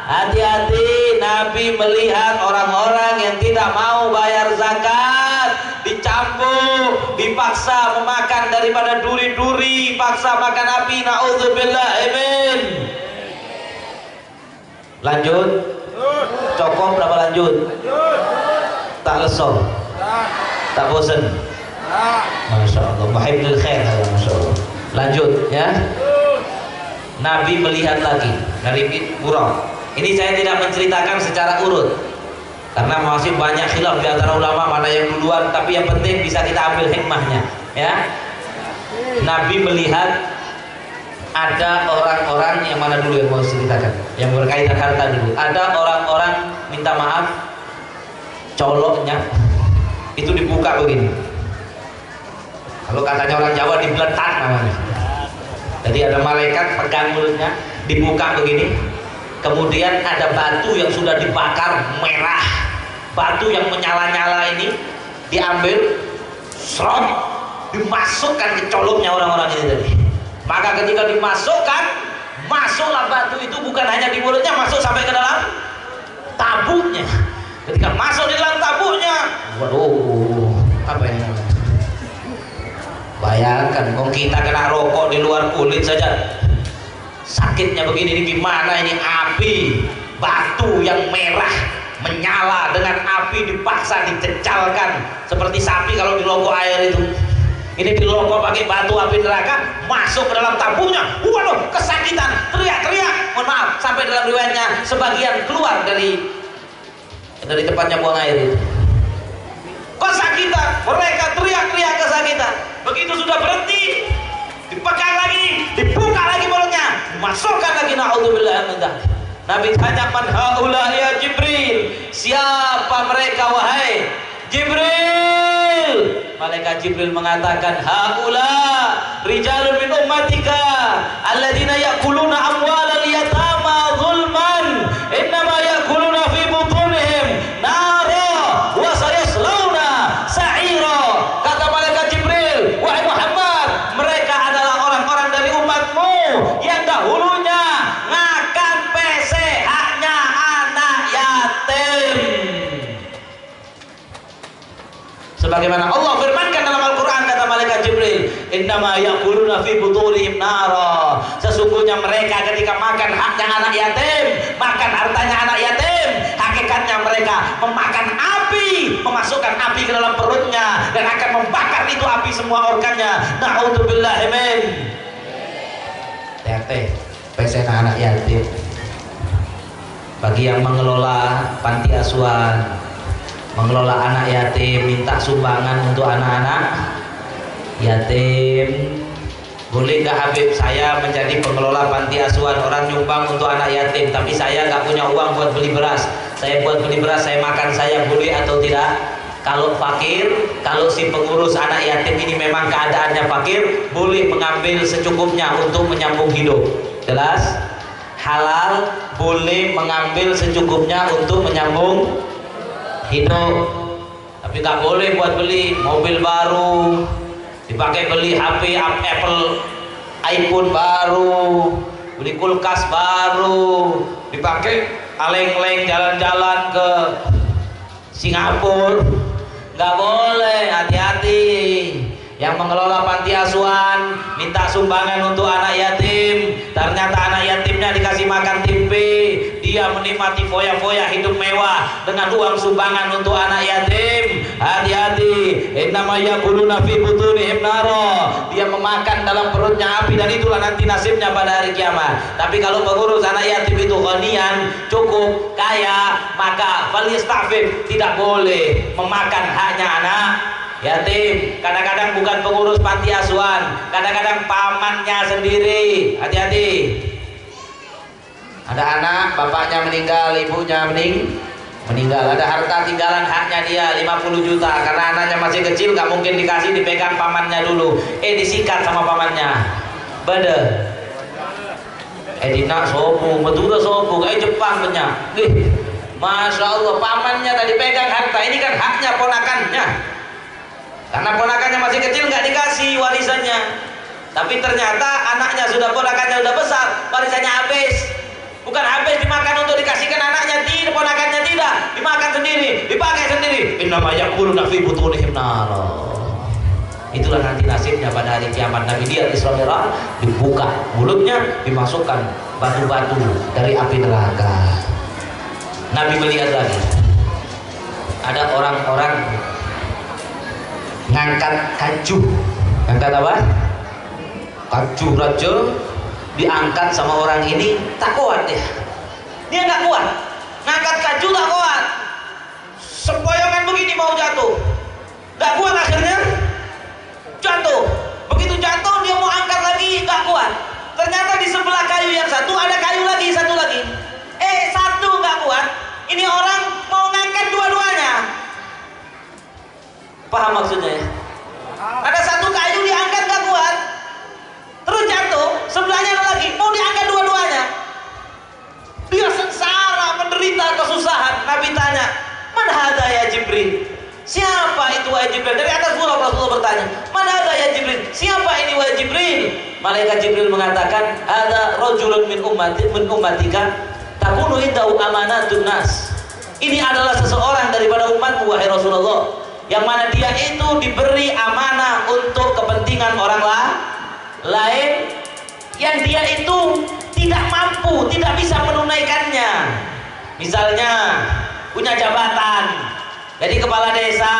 Hati-hati. Nabi melihat orang-orang yang tidak mau bayar zakat, dicambuk, dipaksa memakan daripada duri-duri, paksa makan api. Naudzubillah. Amin. Lanjut. Cukup berapa lanjut? Tak lesor, tak bosan. Masya Allah, muhibbul khair. Masya Allah. Lanjut ya. Nabi melihat lagi dari buruk. Ini saya tidak menceritakan secara urut karena masih banyak khilaf di antara ulama mana yang duluan, tapi yang penting bisa kita ambil hikmahnya ya. Nabi melihat ada orang-orang yang mana dulu yang mau ceritakan, yang berkaitan harta dulu. Ada orang-orang minta maaf, coloknya itu dibuka begini. Kalau katanya orang Jawa dibeletak namanya. Jadi ada malaikat pegang mulutnya, dibuka begini. Kemudian ada batu yang sudah dibakar merah, batu yang menyala-nyala ini diambil, serot, dimasukkan ke coloknya orang-orang ini tadi. Maka ketika dimasukkan, masuklah batu itu bukan hanya di mulutnya, masuk sampai ke dalam tabuknya. Ketika masuk di dalam tabuknya, waduh, apa yang namanya? Bayangkan, kalau kita kena rokok di luar kulit saja sakitnya begini. Ini gimana ini? Api batu yang merah menyala dengan api dipaksa dicecalkan seperti sapi kalau dilogok air itu. Ini dilogok pakai batu api neraka, masuk ke dalam tabungnya. Waduh, kesakitan, teriak-teriak. Mohon maaf, sampai dalam riwayatnya sebagian keluar dari tempatnya buang air itu. Kesakitan, mereka teriak-teriak kesakitan. Begitu sudah berhenti, dipegang lagi, dibuka lagi mulutnya, masukkan lagi. Naudzubillah min dzalik. Nabi tanya, man haula ya Jibril, siapa mereka wahai Jibril? Malaikat Jibril mengatakan, haula rijalun min ummatika alladzina ya'kuluna amwalal yatama zulman innama ya'kuluna fi butunihim nara wa sayaslawna sa'ira. Kata malaikat Jibril, wahai Muhammad, mereka adalah orang-orang dari umatmu yang dahulunya makan PCH-nya anak yatim. Sebagaimana Allah firmankan dalam Al-Quran, kata malaikat Jibril, innama ya'kuluna fi butunihim nara. Sesungguhnya mereka ketika makan haknya anak yatim, makan hartanya anak yatim, hakikatnya mereka memakan api, memasukkan api ke dalam perutnya dan akan membakar itu api semua organnya. Na'udzubillah min. TRT, pesen anak yatim. Bagi yang mengelola panti asuhan, mengelola anak yatim, minta sumbangan untuk anak-anak yatim. Boleh nggak Habib, saya menjadi pengelola panti asuhan, orang nyumbang untuk anak yatim, tapi saya nggak punya uang buat beli beras. Saya buat beli beras, saya makan, saya boleh atau tidak? Kalau fakir, kalau si pengurus anak yatim ini memang keadaannya fakir, boleh mengambil secukupnya untuk menyambung hidup. Jelas? Halal, boleh mengambil secukupnya untuk menyambung hidup. Tapi nggak boleh buat beli mobil baru, dipakai beli HP Apple, iPhone baru, beli kulkas baru, dipakai aleng-aleng jalan-jalan ke Singapura. Nggak boleh, hati-hati. Yang mengelola panti asuhan minta sumbangan untuk anak yatim, ternyata anak yatimnya dikasih makan tempe, dia menikmati foya-foya hidup mewah dengan uang sumbangan untuk anak yatim. Hati-hati, innama ya'kuluna fi butunihim nara. Dia memakan dalam perutnya api, dan itulah nanti nasibnya pada hari kiamat. Tapi kalau pengurus anak yatim itu ghaniyan, cukup, kaya, maka falyastafif, tidak boleh memakan haknya anak yatim. Kadang-kadang bukan pengurus panti asuhan, kadang-kadang pamannya sendiri. Hati-hati. Ada anak, bapaknya meninggal, ibunya meninggal, ada harta tinggalan haknya dia 50 juta. Karena anaknya masih kecil, nggak mungkin dikasih, dipegang pamannya dulu. Disikat sama pamannya. Bade. Dina sobu, betul sobu, kayak Jepang banyak. Masya Allah, pamannya tadi pegang harta, ini kan haknya ponakannya. Karena ponakannya masih kecil, nggak dikasih warisannya. Tapi ternyata anaknya sudah, ponakannya sudah besar, warisannya habis. Bukan habis dimakan untuk dikasihkan anaknya, tidak, ponakannya tidak, dimakan sendiri, dipakai sendiri. Innama yaquluna fi butunihim nar. Itulah nanti nasibnya pada hari kiamat. Nabi lihat Isra Mi'raj, dibuka mulutnya, dimasukkan batu-batu dari api neraka. Nabi melihat lagi, ada orang-orang ngangkat kayu. Ngangkat apa? Kayu raja diangkat sama orang ini, tak kuat dia nggak kuat, ngangkat kayu tak kuat, sempoyongan begini mau jatuh, nggak kuat, akhirnya jatuh. Begitu jatuh dia mau angkat lagi, nggak kuat. Ternyata di sebelah kayu yang satu ada kayu lagi, satu lagi, satu nggak kuat, ini orang mau ngangkat dua-duanya. Paham maksudnya ya? Ada satu kayu diangkat nggak kuat, terus jatuh, sebelahnya ada lagi mau diangkat dua-duanya. Dia sengsara, menderita, kesusahan. Nabi tanya, "Man hadza ya Jibril?" Siapa itu wahai Jibril? Dari atas surah Rasulullah bertanya, "Man hadza ya Jibril?" Siapa ini wahai Jibril? Malaikat Jibril mengatakan, "Hadza rajulun min ummatika takunu indahu amanatun nas." Ini adalah seseorang daripada umatmu wahai Rasulullah, yang mana dia itu diberi amanah untuk kepentingan orang lain, yang dia itu tidak mampu, tidak bisa menunaikannya. Misalnya punya jabatan, jadi kepala desa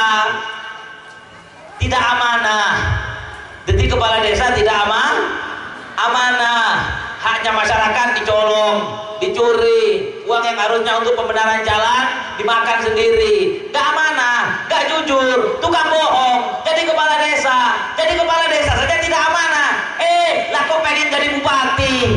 tidak amanah, jadi kepala desa tidak amanah, haknya masyarakat dicolong, dicuri, uang yang harusnya untuk pembenaran jalan dimakan sendiri, gak amanah, gak jujur, tukang bohong, jadi kepala desa saja tidak amanah. Lah kok pengen jadi bupati,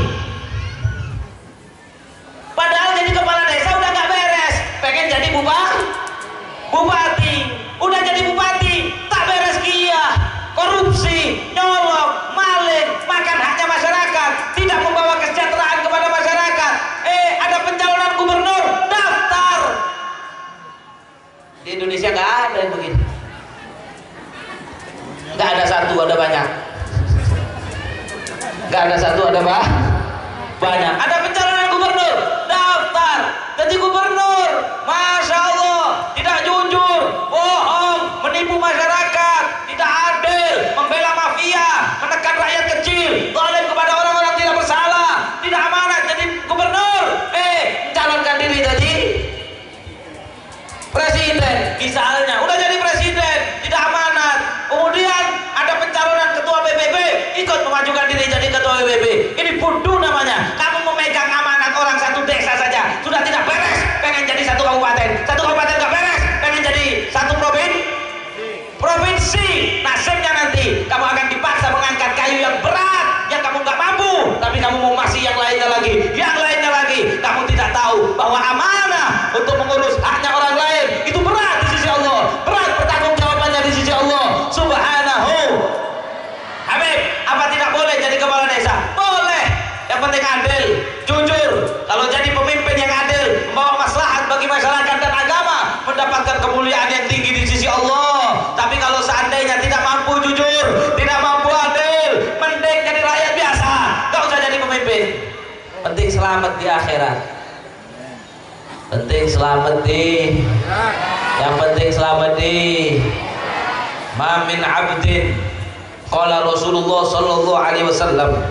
padahal jadi kepala desa udah gak beres, pengen jadi bupati, udah jadi bupati tak beres, korupsi, nyolong, maling, makan haknya masyarakat, tidak membawa kesejahteraan kepada masyarakat. Ada pencalonan gubernur, daftar. Di Indonesia nggak ada yang begini, nggak ada satu, ada banyak. Nggak ada satu, ada banyak. Ada pencalonan gubernur, daftar, jadi gubernur, masya Allah, tidak jujur, bohong, menipu masyarakat, tidak adil, membela mafia, menekan rakyat kecil, zalim kepada orang-orang tidak bersalah, tidak amanah, jadi gubernur, mencalonkan diri jadi presiden, misalnya, udah jadi presiden, tidak amanat, kemudian ada pencalonan ketua PBB, ikut memajukan diri jadi ketua PBB. Ini bodoh namanya. Kamu memegang amanat orang satu desa saja sudah tidak beres, pengen jadi satu kabupaten gak beres, pengen jadi satu provinsi. Nasibnya nanti kamu akan dipaksa mengangkat kayu yang berat yang kamu gak mampu, tapi kamu mau masih yang lainnya lagi. Kamu tidak tahu bahwa amanah untuk mengurus haknya orang lain itu berat di sisi Allah, berat pertanggungjawabannya di sisi Allah Subhanahu. Habib, apa tidak boleh jadi kepala desa? Boleh, yang penting adil, jujur. Kalau jadi pemimpin yang adil, membawa maslahat bagi masyarakat dan agama, mendapatkan kemuliaan yang tinggi di sisi Allah. Tapi kalau seandainya tidak mampu jujur, tidak mampu adil, mending jadi rakyat biasa, gak usah jadi pemimpin. Penting selamat di akhirat, penting selamat yang penting selamat ma min abdin, qala Rasulullah sallallahu alaihi wasallam,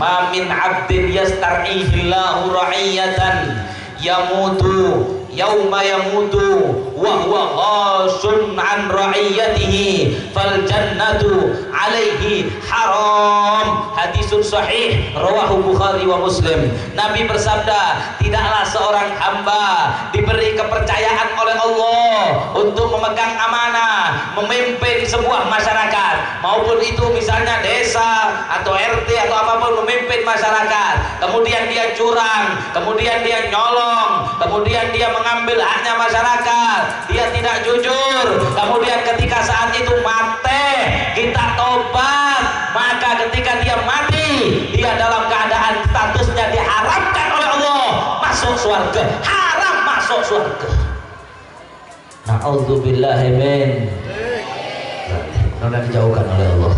ma min abdin yastar'ihi Allahu ra'iyatan yamutu yauma yamutu wa huwa ghasun an ra'iyatihi fal jannatu alaihi haram. Hadisun sahih rawahu Bukhari wa Muslim. Nabi bersabda, tidaklah seorang hamba diberi kepercayaan oleh Allah untuk memegang amanah, memimpin sebuah masyarakat, maupun itu misalnya desa atau RT atau apapun, memimpin masyarakat, kemudian dia curang, kemudian dia nyolong, kemudian dia mengambil haknya masyarakat, dia tidak jujur, kemudian ketika saat itu mati, kita tobat, maka ketika dia mati, dia dalam keadaan statusnya diharamkan oleh Allah masuk surga, haram masuk surga. Na'udzubillahi min, sudah dijauhkan oleh Allah.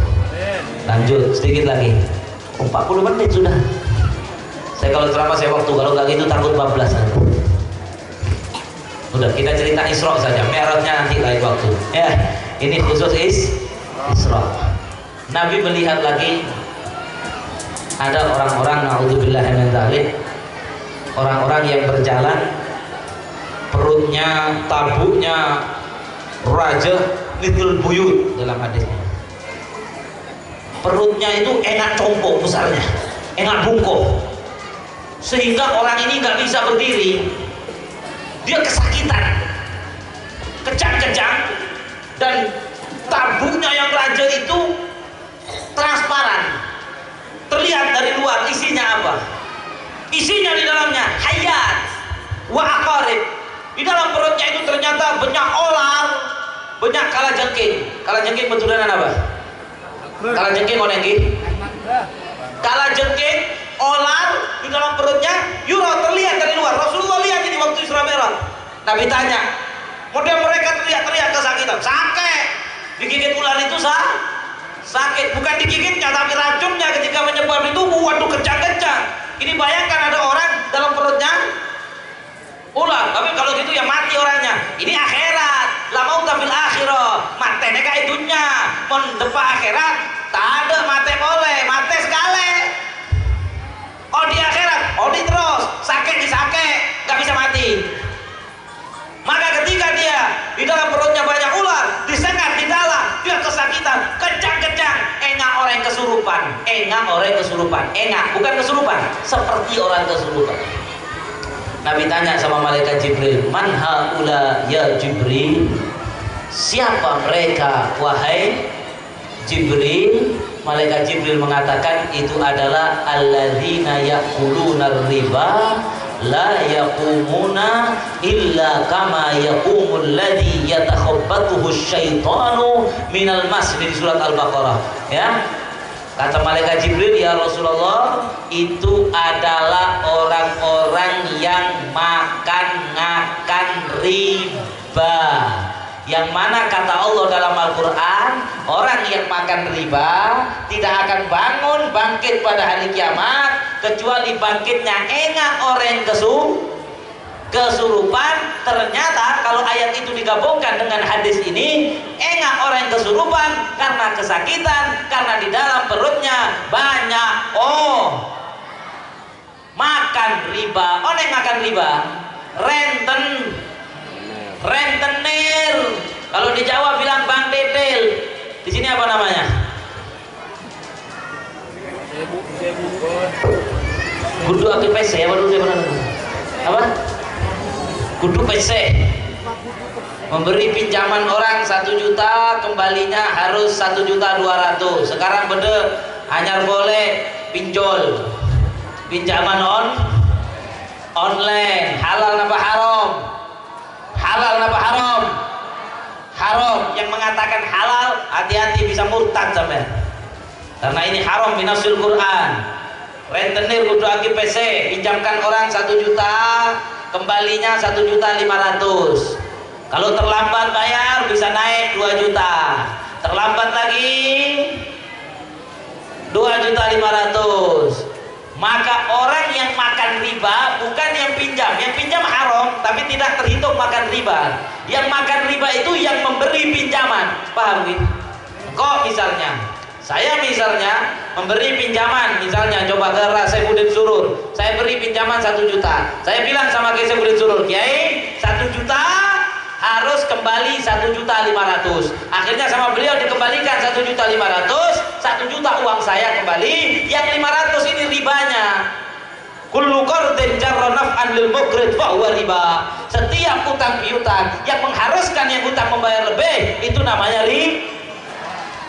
Lanjut sedikit lagi. 40 menit sudah. Saya kalau ceramah saya waktu, kalau nggak gitu takut bablas. Udah kita cerita Isra saja, Mi'rajnya nanti lain waktu. Ya, ini khusus Isra. Nabi melihat lagi ada orang-orang, naudzubillah min dzalik, orang-orang yang berjalan perutnya, tabuknya raja litul buyut dalam hadisnya. Perutnya itu enak compok besarnya, enak bungkuk, sehingga orang ini nggak bisa berdiri. Dia kesakitan, kejang-kejang, dan tabuknya yang raja itu transparan, terlihat dari luar. Isinya apa? Isinya di dalamnya hayat wa aqarib. Di dalam perutnya itu ternyata banyak ular, banyak kalajengking. Kalajengking betulanan apa? Kalajengking onengki. Kalajengking, ular di dalam perutnya yura, terlihat dari luar. Rasulullah lihat ini waktu Isra Mi'raj. Nabi tanya, model mereka teriak-teriak kesakitan. Sakit. Digigit ular itu sakit, bukan digigitnya tapi racunnya ketika menyebar di tubuh. Waduh, kejang-kejang. Ini bayangkan ada orang dalam perutnya ular, tapi kalau gitu ya mati orangnya. Ini akhirat, la mauta fil akhirah, matene kayak dunya. Mon depa akhirat tak ada mate boleh, mate sekali. Oh di akhirat, oh di terus sakit di sakit, nggak bisa mati. Maka ketika dia di dalam perutnya banyak ular, disengat di dalam, dia kesakitan, kejang-kejang, engak orang kesurupan, engak bukan kesurupan, seperti orang kesurupan. Nabi tanya sama malaikat Jibril, man haula ya Jibril, siapa mereka wahai Jibril? Malaikat Jibril mengatakan itu adalah alladzina ya'kuluna riba la yaqumuna illa kama yaqumul ladzi yatakhabbathu syaitanu minal mas, di surat Al-Baqarah. Ya, kata malaikat Jibril, ya Rasulullah, itu adalah orang-orang yang makan riba. Yang mana kata Allah dalam Al-Quran, orang yang makan riba tidak akan bangkit pada hari kiamat, kecuali bangkitnya engak orang kesurupan. Ternyata kalau ayat itu digabungkan dengan hadis ini, engak orang kesurupan karena kesakitan, karena di dalam perutnya banyak makan riba. Orang makan riba rentenir. Kalau di Jawa bilang bang dedel, di sini apa namanya? Kudu akil PC apa dulu apa? Kudu PC. Memberi pinjaman orang 1 juta, kembalinya harus 1.200.000. Sekarang beda hanya boleh pinjol, pinjaman online. Halal napa haram? Halal napa haram? Haram. Yang mengatakan halal hati-hati, bisa murtad sampai. Karena ini haram binasul Quran. Rentenir kudu aki PC, pinjamkan orang 1 juta, kembalinya 1.500.000. Kalau terlambat bayar bisa naik 2 juta. Terlambat lagi 2.500.000. Maka orang yang makan riba bukan yang pinjam haram, tapi tidak terhitung makan riba. Yang makan riba itu yang memberi pinjaman, paham gitu? Kok misalnya, saya memberi pinjaman, misalnya coba ke Saifuddin Surur, saya beri pinjaman 1 juta. Saya bilang sama Kiai Saifuddin Surur, Kiai 1 juta harus kembali 1.500.000. Akhirnya sama beliau dikembalikan 1.500.000, 1 juta uang saya kembali, yang 500 ini ribanya. Kullu qardin jarra naf'an lil muqrid fa huwa riba. Setiap utang piutang yang mengharuskan yang utang membayar lebih, itu namanya riba.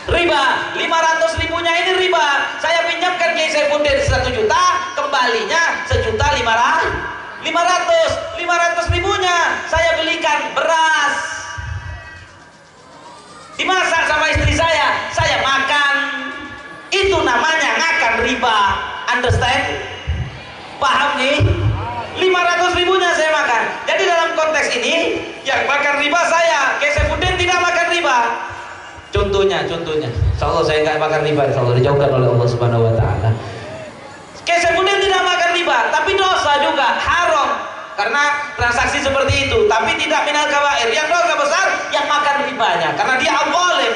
500.000-nya ini riba. Saya pinjamkan Kiai Saifuddin 1 juta, kembalinya 1.500.000. 500.000-nya saya belikan beras, dimasak sama istri saya makan. Itu namanya makan riba. Understand? Paham nih? 500.000-nya saya makan. Jadi dalam konteks ini yang makan riba saya, Kiai Saifuddin tidak makan riba. Contohnya Insyaallah saya nggak makan riba, insyaallah dijauhkan oleh Allah Subhanahu wa taala. Kemudian tidak makan riba, tapi dosa juga, haram karena transaksi seperti itu, tapi tidak minal kabair. Yang dosa besar yang makan ribanya, karena dia al-zalim.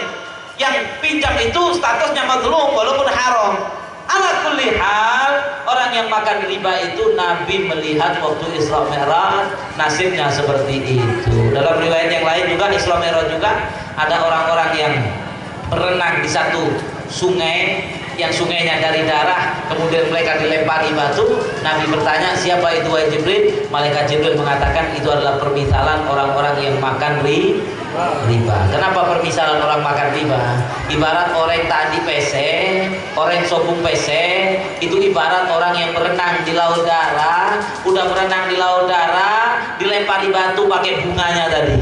Yang pinjam itu statusnya mazlum walaupun haram. Ala kulli hal, orang yang makan riba itu Nabi melihat waktu Isra Mi'raj nasibnya seperti itu. Dalam riwayat yang lain juga Isra Mi'raj juga ada orang-orang yang berenang di satu sungai yang sungainya dari darah, kemudian mereka dilempari batu. Nabi bertanya, siapa itu wahai Jibril? Malaikat Jibril mengatakan itu adalah permisalan orang-orang yang makan riba. Kenapa permisalan orang makan riba? Ibarat orang tadi PC, orang sobung PC, itu ibarat orang yang berenang di laut darah, udah berenang di laut darah, dilempari batu pakai bunganya tadi.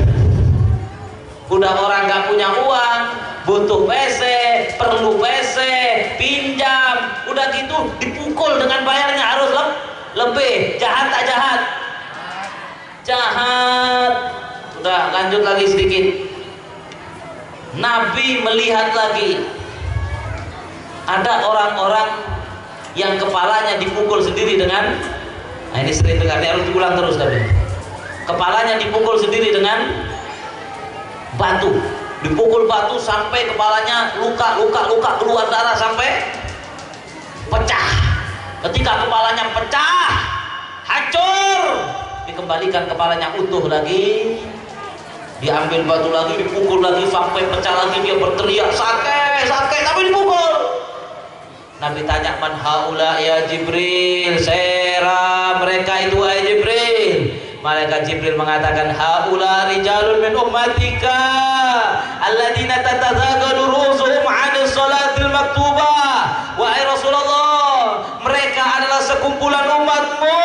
Udah orang nggak punya uang, butuh PC, perlu PC, pinjam, udah gitu dipukul dengan bayarnya harus lebih. Jahat tak jahat? Jahat. Udah lanjut lagi sedikit. Nabi melihat lagi ada orang-orang yang kepalanya dipukul sendiri dengan, nah ini sering dengar, harus diulang terus tapi kepalanya dipukul sendiri dengan batu, dipukul batu sampai kepalanya luka keluar darah sampai pecah. Ketika kepalanya pecah, hancur, dikembalikan kepalanya utuh lagi, diambil batu lagi, dipukul lagi sampai pecah lagi, dia berteriak sakit tapi dipukul. Nabi tanya, man haula ya Jibril, sera mereka itu wahai Jibril. Malaikat Jibril mengatakan, haula rijalun min ummatika alladzina tatazagalu rusuhum 'anis salatil maktubah. Wahai Rasulullah, mereka adalah sekumpulan umatmu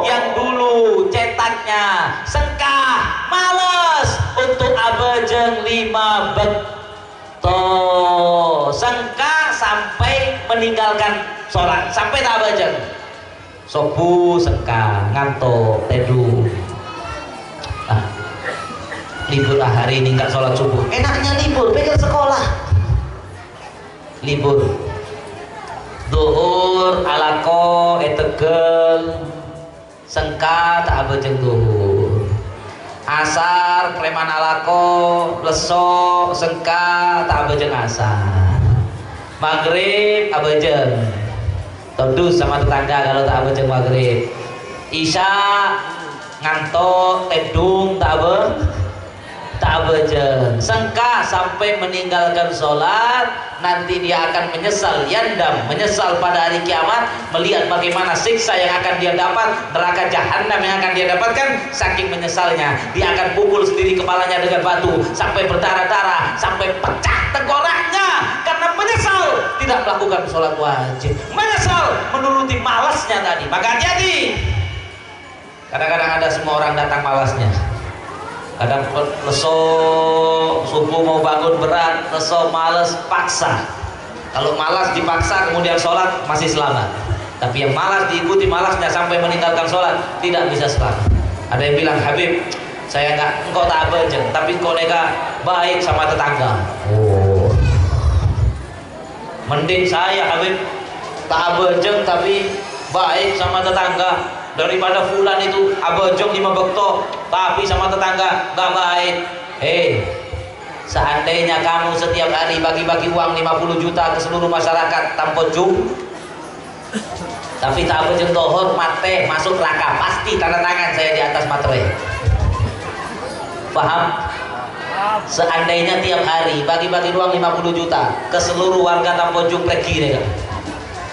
yang dulu cetaknya sengkah, malas untuk abajeng 5 bekto, sengkah sampai meninggalkan sholat, sampai tak abajeng. Sobu sengkah, ngantuk, teduh. Libur hari ini nggak sholat subuh. Enaknya libur, pengen sekolah. Libur. Duhur, alako, etegel, sengkah tak abajeng duhur. Asar, preman alako, leso, sengkah tak abajeng asar. Maghrib abajeng. Todus sama tetangga kalau tak abajeng maghrib. Isya ngantuk, tedung tak abajeng. Sengkah sampai meninggalkan sholat. Nanti dia akan menyesal, yandam, menyesal pada hari kiamat, melihat bagaimana siksa yang akan dia dapat, neraka jahanam yang akan dia dapatkan. Saking menyesalnya, dia akan pukul sendiri kepalanya dengan batu sampai berdarah-darah, sampai pecah tengkoraknya karena menyesal tidak melakukan sholat wajib, menyesal menuruti malasnya tadi. Maka hati-hati. Kadang-kadang ada semua orang datang malasnya. Kadang leso, subuh mau bangun berat, leso, males, paksa. Kalau malas dipaksa kemudian sholat masih selamat. Tapi yang malas diikuti malasnya sampai meninggalkan sholat tidak bisa selamat. Ada yang bilang, Habib, saya engkau tak abajeng, tapi engkau nega baik sama tetangga. Oh, mending saya Habib tak abajeng tapi baik sama tetangga, daripada fulan itu abajeng 5 bekto tapi sama tetangga gak baik. Seandainya kamu setiap hari bagi-bagi uang 50 juta ke seluruh masyarakat tanpa jum, tapi tak abajeng tohor mate masuk neraka, pasti tanda tangan saya di atas materai. Paham? Seandainya tiap hari bagi-bagi uang 50 juta ke seluruh warga Tampojung pergi deh,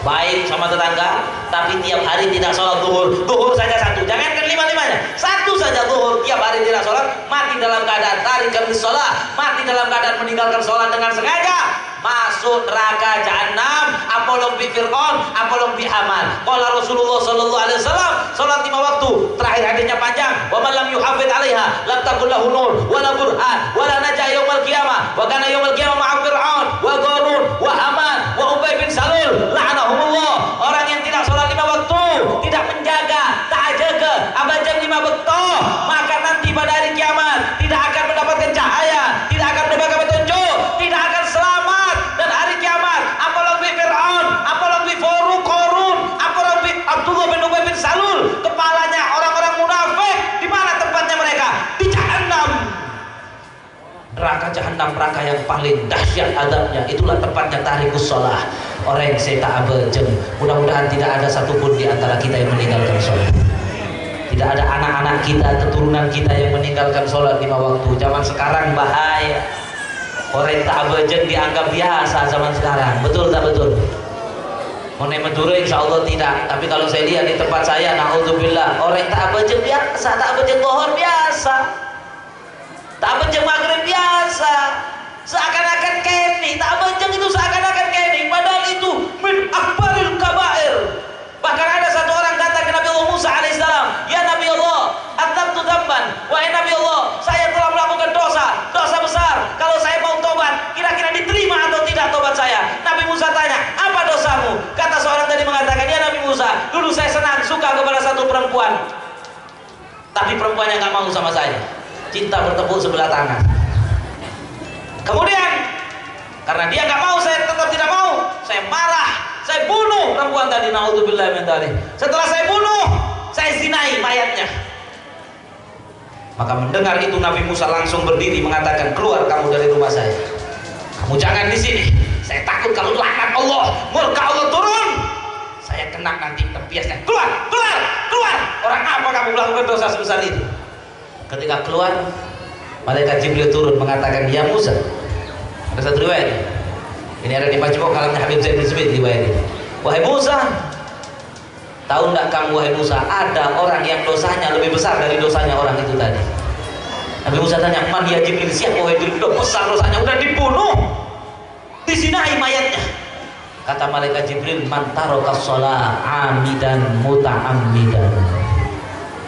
baik sama tetangga, tapi tiap hari tidak sholat duhur saja satu, jangankan 5-5-nya, satu saja duhur, tiap hari tidak sholat, mati dalam keadaan tarik kami sholat, mati dalam keadaan meninggalkan sholat dengan sengaja, masuk neraka jahanam. Apolong bi Fir'aun, apolong bi Haman. Qala Rasulullah sallallahu alaihi wasallam, salat 5 waktu, terakhir hadisnya panjang, wa man lam yuhafid 'alaiha lam takul lahu nur wala burhan wala najah yaumil qiyamah wa kana yaumil qiyamah ma'a Fir'aun wa Qarun wa Haman wa Ubay bin Salul la'anahumullah. Orang yang tidak salat 5 waktu, tidak menjaga, tak jaga abajang 5 waktu, maka nanti pada hari kiamat tidak akan mendapatkan cahaya, tidak akan mendapatkan petunjuk, tidak akan selamat jahanam, neraka yang paling dahsyat adabnya. Itulah tempatnya tarikus sholah, orang seta abejeng. Mudah-mudahan tidak ada satupun di antara kita yang meninggalkan sholat. Tidak ada anak-anak kita, keturunan kita yang meninggalkan sholat 5 waktu. Zaman sekarang bahaya. Orang tak abejeng dianggap biasa zaman sekarang. Betul tak betul? Mau Madura insya Allah tidak. Tapi kalau saya lihat di tempat saya, naudzubillah, orang tak abejeng biasa, tak abejeng zuhur biasa, tak abejeng maghrib biasa. Seakan-akan keni, tak abejeng itu seakan-akan keni. Padahal itu min akbaril kabair. Bahkan ada satu orang datang ke Nabi Allah Musa alaihissalam, ya Nabi Allah, atabtu dzamban, wahai Nabi Allah, saya telah melakukan dosa besar. Kalau saya mau tobat, kira-kira diterima atau tidak tobat saya? Nabi Musa tanya, apa dosamu? Kata seorang tadi mengatakan, ya Nabi Musa, dulu saya senang, suka kepada satu perempuan, tapi perempuannya nggak mau sama saya. Cinta bertepuk sebelah tangan. Kemudian karena dia nggak mau, saya tetap tidak mau. Saya marah, saya bunuh perempuan tadi. Naudzubillah min dzalik. Setelah saya bunuh, saya zinai mayatnya. Maka mendengar itu Nabi Musa langsung berdiri mengatakan, keluar kamu dari rumah saya. Kamu jangan di sini. Saya takut kalau laknat Allah, murka Allah turun, saya kena nanti tempiasnya. Keluar, keluar, keluar. Orang apa kamu melakukan dosa sebesar itu? Ketika keluar, malaikat Jibril turun mengatakan, ya Musa. Ada satu riwayat. Ini ada di Majmu' kalamnya Habib Zaid bin Smith riwayat ini. Wahai Musa, tahu enggak kamu wahai Musa, ada orang yang dosanya lebih besar dari dosanya orang itu tadi. Nabi Musa tanya, man ya Jibril, siapa wahai Jibril? Udah besar dosanya, udah dibunuh, disinai mayatnya. Kata malaikat Jibril, man tarokas sholah amidan muta'ammidan.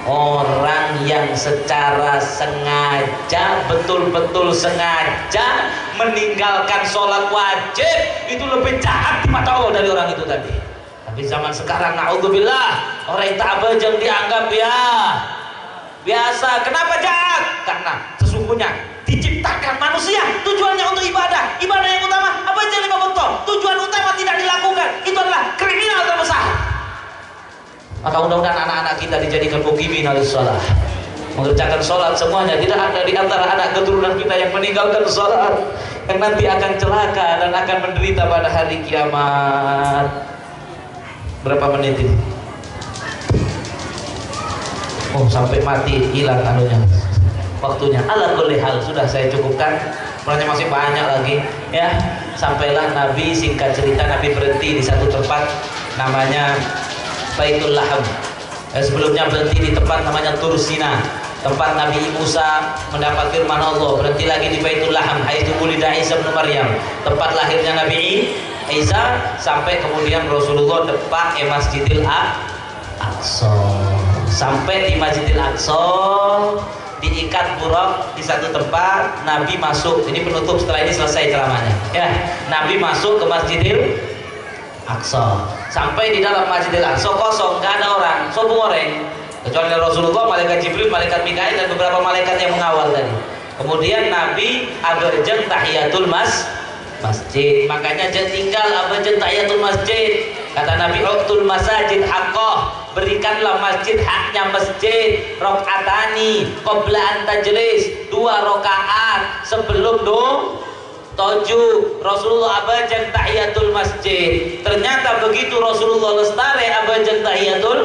Orang yang secara sengaja, betul-betul sengaja meninggalkan sholat wajib, itu lebih jahat di mata Allah dari orang itu tadi. Tapi zaman sekarang, naudzubillah, orang yang tak abejeng dianggap ya biasa. Kenapa jahat? Karena sesungguhnya diciptakan manusia tujuannya untuk ibadah. Ibadah yang utama apa aja 5 waktu. Tujuan utama tidak dilakukan, itu adalah kriminal terbesar. Maka mudah-mudahan anak-anak kita dijadikan muqimin alis sholat, mengerjakan sholat semuanya. Tidak ada di antara anak keturunan kita yang meninggalkan sholat, yang nanti akan celaka dan akan menderita pada hari kiamat. Berapa menit ini? Oh, sampai mati, hilang anunya, waktunya. Ala kulli hal, sudah saya cukupkan. Sebenarnya masih banyak lagi ya. Sampailah Nabi, singkat cerita, Nabi berhenti di satu tempat namanya Baitul Laham. Sebelumnya berhenti di tempat namanya Tur Sina, tempat Nabi Musa mendapat firman Allah. Berhenti lagi di Baitul Laham, haitsu wulida Isa bin Maryam, tempat lahirnya Nabi Isa, sampai kemudian Rasulullah depak Masjidil Aqsa. Sampai di Masjidil Aqsa diikat buraq di satu tempat, Nabi masuk. Ini penutup, setelah ini selesai ceramahnya ya. Nabi masuk ke Masjidil Aqsa. Sampai di dalam Masjidil Aqsa kosong, nggak ada orang, sobung orang, kecuali Rasulullah, malaikat Jibril, malaikat Mikail, dan beberapa malaikat yang mengawal tadi. Kemudian Nabi abejeng tahiyatul masjid. Makanya jangan tinggal abejeng tahiyatul masjid. Kata Nabi, uqtul masajid haqqah, berikanlah masjid haknya masjid. Rokatani qabla an tajlis, 2 rakaat sebelum tujuh. Rasulullah abajang tahiyatul masjid. Ternyata begitu Rasulullah lestari abajang tahiyatul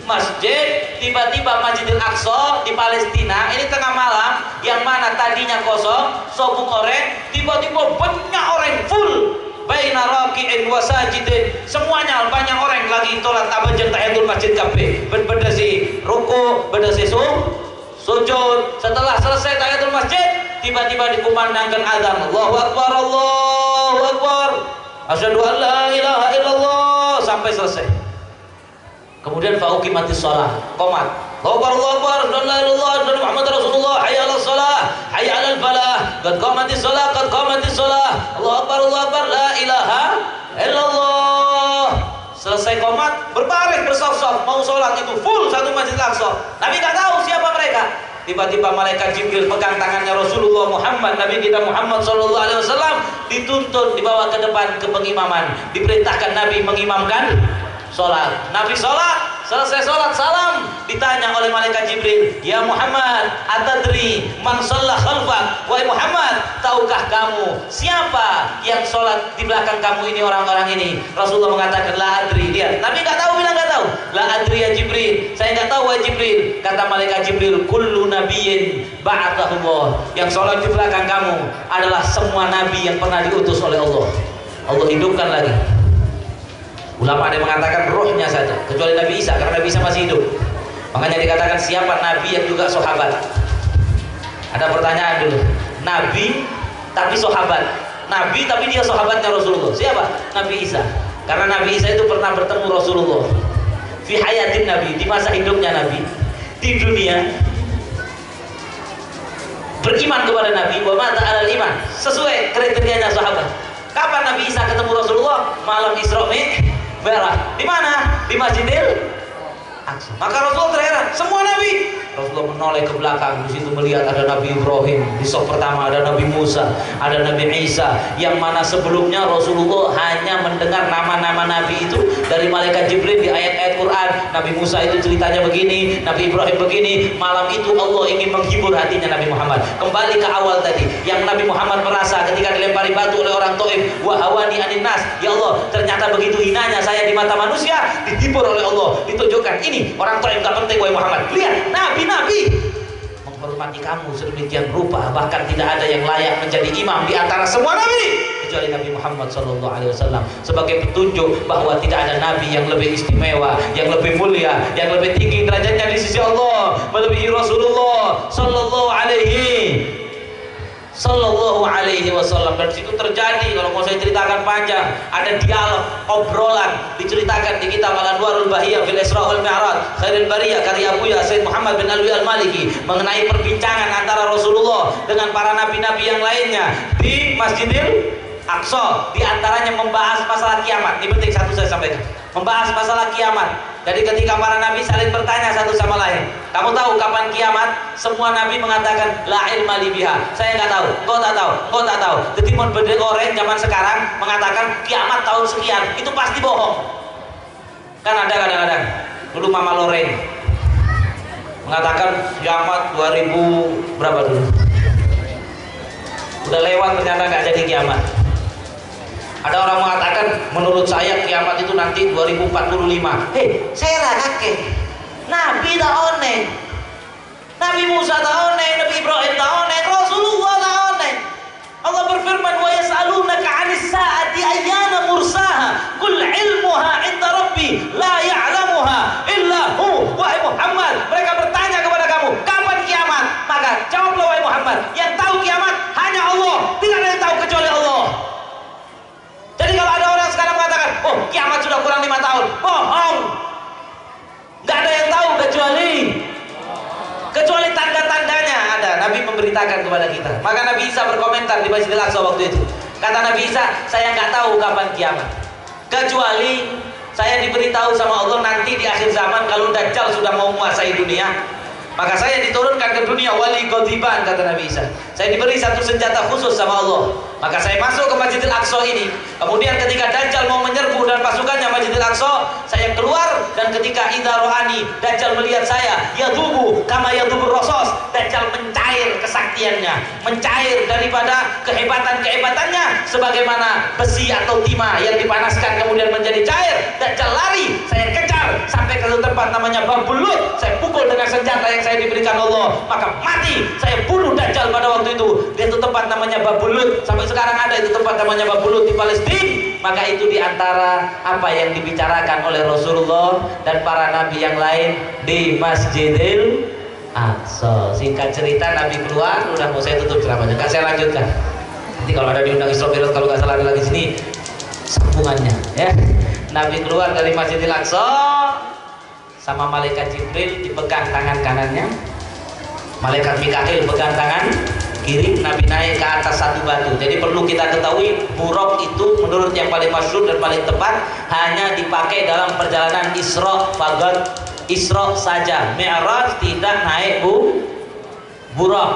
masjid, tiba-tiba Masjidil Aqsa di Palestina ini tengah malam, yang mana tadinya kosong, sobung orang, tiba-tiba banyak orang, full baina raki'in wa sajidin, semuanya banyak orang lagi sholat abajang tahiyatul masjid kabeh. Berdasi ruku, berdasi sujud. Setelah selesai tahiyatul masjid, tiba-tiba dikumandangkan azan, Allahu Akbar, Allahu Akbar, asyhadu an la ilaha illallah, sampai selesai. Kemudian fauqimatis shalah, qomat, Allahu Akbar, Allahu Akbar, la ilaha illallah, Muhammad Rasulullah, hayya 'alas shalah, hayya 'alal falah, qad qamatis shalah, qad qamatis shalah, Allahu Akbar, Allahu Akbar, la ilaha illallah. Selesai qomat, berbaring bersaf-saf mau sholat, itu full satu Masjid Aqsa. Nabi nggak tahu siapa mereka. Tiba-tiba malaikat Jibril pegang tangannya Rasulullah Muhammad, Nabi kita Muhammad SAW, dituntun dibawa ke depan ke pengimaman. Diperintahkan Nabi mengimamkan sholat. Nabi sholat, Selesai sholat salam, ditanya oleh malaikat Jibril, ya Muhammad, atadri man shalla khalfak? Wahai Muhammad, tahukah kamu siapa yang sholat di belakang kamu ini, orang-orang ini? Rasulullah mengatakan, la adri. Dia, Nabi nggak tahu, bilang nggak tahu. La adri ya Jibril, saya nggak tahu ya Jibril. Kata malaikat Jibril, kullu nabiyyin ba'athahullah. Yang sholat di belakang kamu adalah semua nabi yang pernah diutus oleh Allah. Allah hidupkan lagi. Ulama ada yang mengatakan rohnya saja, kecuali Nabi Isa, karena Nabi Isa masih hidup. Makanya dikatakan siapa Nabi yang juga sahabat. Ada pertanyaan dulu, Nabi tapi sahabat, Nabi tapi dia sahabatnya Rasulullah. Siapa? Nabi Isa. Karena Nabi Isa itu pernah bertemu Rasulullah fi hayatin Nabi, di masa hidupnya Nabi di dunia, beriman kepada Nabi, wa mata alal iman, sesuai kriterianya sahabat. Kapan Nabi Isa ketemu Rasulullah? Malam Isra Mi'raj. Di mana? Di Masjidil Aqsa. Maka Rasulullah terheran, semua nabi. Rasulullah menoleh ke belakang, di situ melihat ada Nabi Ibrahim, di saf pertama ada Nabi Musa, ada Nabi Isa, yang mana sebelumnya Rasulullah hanya mendengar nama-nama nabi itu dari malaikat Jibril di ayat-ayat Quran. Nabi Musa itu ceritanya begini, Nabi Ibrahim begini. Malam itu Allah ingin menghibur hatinya Nabi Muhammad. Kembali ke awal tadi, yang Nabi Muhammad merasa ketika dilempari batu oleh orang Taif, wa hawani anin nas, ya Allah, ternyata begitu hinanya saya di mata manusia, dihibur oleh Allah, ditunjukkan ini orang Taif gak penting, wahai Muhammad. Lihat, nabi menghormati kamu sedemikian rupa, bahkan tidak ada yang layak menjadi imam di antara semua nabi kecuali Nabi Muhammad SAW, sebagai petunjuk bahwa tidak ada nabi yang lebih istimewa, yang lebih mulia, yang lebih tinggi derajatnya di sisi Allah melebihi Rasulullah Sallallahu alaihi wasallam. Dan situ terjadi, kalau mau saya ceritakan panjang, ada dialog, obrolan diceritakan di kitab Al-Anwarul Bahiyah fil Isra wal Mi'raj Khairul Bariyah karya Buya Sayyid Muhammad bin Alwi Al-Maliki, mengenai perbincangan antara Rasulullah dengan para nabi-nabi yang lainnya di Masjidil Aqsa. Di antaranya membahas masalah kiamat. Ini penting, satu saya sampaikan, membahas masalah kiamat. Jadi ketika para nabi saling bertanya satu sama lain, kamu tahu kapan kiamat? Semua nabi mengatakan la ilma li biha, saya nggak tahu, engkau tak tahu, engkau tak tahu. Jadi mon bedeng orang zaman sekarang mengatakan kiamat tahun sekian, itu pasti bohong. Kan ada kadang-kadang, dulu Mama Loreng mengatakan kiamat 2000 berapa dulu, udah lewat, ternyata nggak jadi kiamat. Ada orang mengatakan menurut saya kiamat itu nanti 2045. Hei, saya lah kakek. Nabi tak oneng, Nabi Musa tak oneng, Nabi Ibrahim tak oneng, Rasulullah tak oneng. Allah berfirman, wa yas'alunaka 'anis sa'ati ayyana mursaha qul 'ilmuha 'inda rabbi la ya'lamuha illa hu. Wahai Muhammad, mereka bertanya kepada kamu, kapan kiamat? Maka jawablah wahai Muhammad, yang tahu kiamat hanya Allah, tidak ada yang tahu kecuali Allah. Jadi kalau ada orang sekarang mengatakan, oh kiamat sudah kurang 5 tahun, bohong. Gak ada yang tahu kecuali tanda-tandanya ada. Nabi memberitakan kepada kita. Maka Nabi Isa berkomentar di Masjidil Aqsa waktu itu. Kata Nabi Isa, saya nggak tahu kapan kiamat, kecuali saya diberitahu sama Allah nanti di akhir zaman kalau Dajjal sudah mau menguasai dunia, maka saya diturunkan ke dunia wali ghadiban, kata Nabi Isa. Saya diberi satu senjata khusus sama Allah. Maka saya masuk ke Masjidil Aqsa ini. Kemudian ketika Dajjal mau menyerbu dan pasukannya Masjidil Aqsa, saya keluar, dan ketika idza rohani Dajjal melihat saya, yadubu kama yadubur rasos, Dajjal mencair kesaktiannya, mencair daripada kehebatan-kehebatannya sebagaimana besi atau timah yang dipanaskan kemudian menjadi cair. Dajjal lari, saya kejar sampai ke tempat namanya Babul Lut, saya pukul dengan senjata yang saya diberikan Allah, maka mati. Saya bunuh Dajjal pada waktu itu. Di itu tempat namanya Babul Lut, sampai sekarang ada itu tempat namanya Babul Lut di Palestina. Maka itu diantara apa yang dibicarakan oleh Rasulullah dan para nabi yang lain di Masjidil Aqsa. Singkat cerita, Nabi keluar, udah mau saya tutup ceramahnya, kan saya lanjutkan. Nanti kalau ada diundang Isra Mi'raj, kalau nggak salah ada lagi sini sambungannya, ya. Nabi keluar dari Masjidil Aqsa, sama malaikat Jibril dipegang tangan kanannya, malaikat Mikail pegang tangan kiri, Nabi naik ke atas satu batu. Jadi perlu kita ketahui, buraq itu menurut yang paling masyhur dan paling tepat hanya dipakai dalam perjalanan Isra, faqat Isra saja. Mi'raj tidak naik buraq.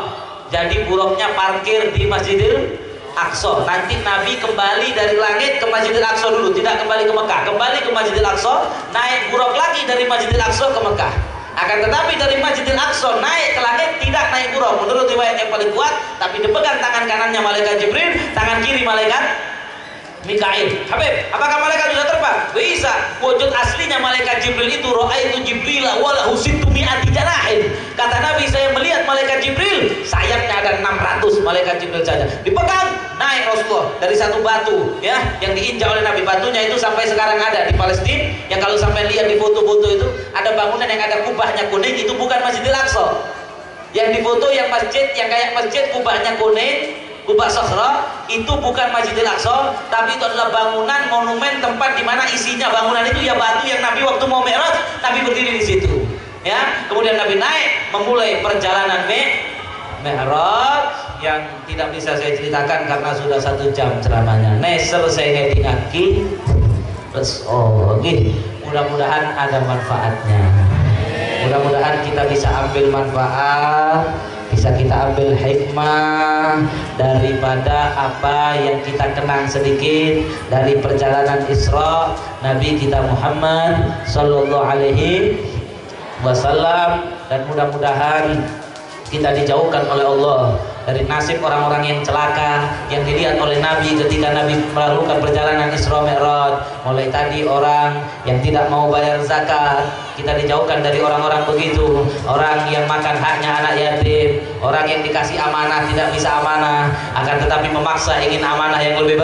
Jadi buraqnya parkir di Masjidil Aqsa. Nanti Nabi kembali dari langit ke Masjidil Aqsa dulu, tidak kembali ke Mekah. Kembali ke Masjidil Aqsa, naik buraq lagi dari Masjidil Aqsa ke Mekah. Akan tetapi dari Masjidil Aqsa naik ke langit tidak naik buraq. Menurut riwayat yang paling kuat, tapi dipegang tangan kanannya malaikat Jibril, tangan kiri malaikat Mikail. Habib, apakah malaikat bisa terbang? Bisa. Wujud aslinya malaikat Jibril itu ra'aitu Jibril wa lahu sittu mi'ati janahin. Kata Nabi, saya melihat malaikat Jibril, sayapnya ada 600 malaikat Jibril saja. Dipegang, naik Rasulullah dari satu batu ya yang diinjak oleh Nabi. Batunya itu sampai sekarang ada di Palestina. Yang kalau sampai lihat di foto-foto itu ada bangunan yang ada kubahnya kuning, itu bukan Masjidil Aqsa. Yang difoto yang masjid yang kayak masjid kubahnya kuning, Kubah Sakhra, itu bukan Masjidil Aqsa, tapi itu adalah bangunan monumen tempat di mana isinya bangunan itu ya batu yang Nabi waktu mau Mi'raj, Nabi berdiri di situ. Ya, kemudian Nabi naik memulai perjalanan Mi'raj yang tidak bisa saya ceritakan karena sudah 1 jam ceramahnya. Neser saya ngedingaki. Terus mudah-mudahan ada manfaatnya. Mudah-mudahan kita bisa ambil manfaat, bisa kita ambil hikmah daripada apa yang kita kenang sedikit dari perjalanan Isra Nabi kita Muhammad sallallahu alaihi wasallam, dan mudah-mudahan kita dijauhkan oleh Allah dari nasib orang-orang yang celaka yang dilihat oleh Nabi ketika Nabi melakukan perjalanan Isra Mi'raj. Mulai tadi orang yang tidak mau bayar zakat, kita dijauhkan dari orang-orang begitu. Orang yang makan haknya anak yatim, orang yang dikasih amanah tidak bisa amanah, akan tetapi memaksa ingin amanah yang lebih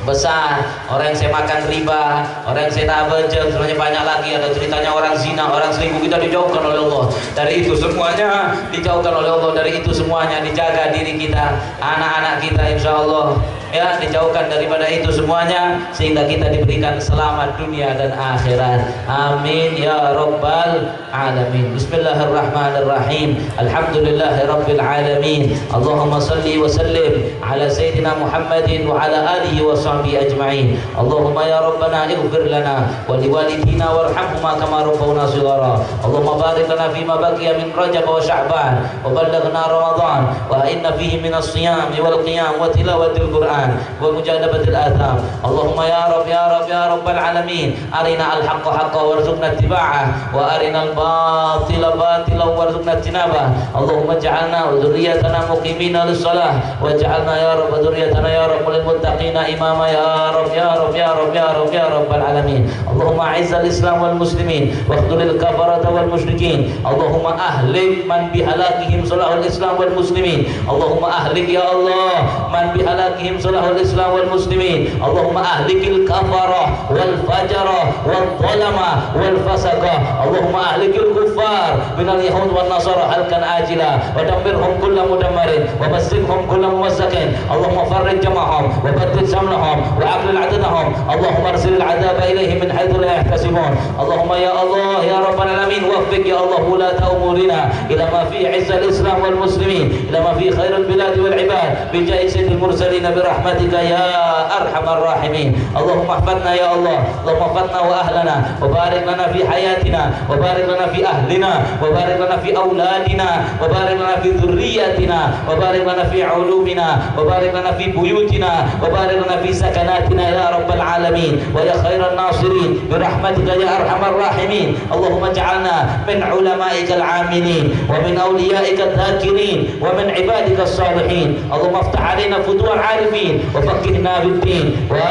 besar. Orang yang saya makan riba, orang yang saya tabajeng, sebenarnya banyak lagi. Ada ceritanya orang zina, orang selingkuh. Kita dijauhkan oleh Allah dari itu semuanya, dijauhkan oleh Allah dari itu semuanya. Dijaga diri kita, anak-anak kita insya Allah ya dijauhkan daripada itu semuanya, sehingga kita diberikan selamat dunia dan akhirat. Amin ya rabbal alamin. Bismillahirrahmanirrahim. Alhamdulillahirabbil alamin. Allahumma salli wa sallim ala sayyidina Muhammadin wa ala alihi wa sahbihi ajma'in. Allahumma ya rabbana ighfir lana wa liwalidina warhamhuma kama rabbawna shighara. Allahumma barik lana fima baqiya min Rajab wa Sya'ban wa ballaghna Ramadan wa inna fihi min as-siyam wal qiyam wa tilawatil Qur'an wa mujadabatil atham. Allahumma ya Rabb ya Rabb ya Rabbal alamin, arina al-haqqa haqqa warzuqna ittiba'ah wa arina al-batila batila warzuqna ijtinabah. Allahumma ij'alna wa dhurriyyatana muqimina lis-shalah wa ij'alna ya Rabb dhurriyyatana ya Rabb lil muttaqina imama ya Rabb ya Rabb ya Rabb ya Rabb ya Rabbal alamin. Allahumma a'izzal islam wal muslimin wa khudhil kafarata wal musyrikin. Allahumma ahlik man bihalakihim salahul islam wal muslimin. Allahumma ahlik ya Allah man bihalakihim salahul islam wal muslimin. Allahumma ahlikil kafarah wal fajara wal zalama wal fasaqah. Allahumma ahlikil kuffar minal yahud wal nasara halkan ajila wa dammirhum kulla mudammarin wa masjidhum kulla mumassakin. Allahumma farrij jama'ahum wa baddid samlahum wa aqlil adadahum. Allahumma arsilil adaba ilaihim min haitsu la yahtasibun. Allahumma ya Allah ya rabbal alamin, waffiq ya Allah wulata umurina ila ma fi izzal islam wal muslimin, ila ma fi khairil bilad wal ibad bi ja'i sayyidil mursalin bi rahmatika ya arhamar rahimin. Allahumma ihfadna ya Allah, Allahumma ihfadna wa ahlana wa barik lana fi hayatina wa barik lana fi ahlina wa barik lana fi auladina wa barik lana fi dhurriyyatina wa barik lana fi ulumina wa barik lana fi buyutina wa barik lana fi sakanatina ya rabbal alamin wa ya khairan nasirin bi rahmatika ya arhamar rahimin. Allahumma ij'alna min ulama'ikal amilin wa min awliyaikal dhakirin wa min ibadikal salihin. Allahumma iftah alaina futuhal arifin wa faqihna fid din wa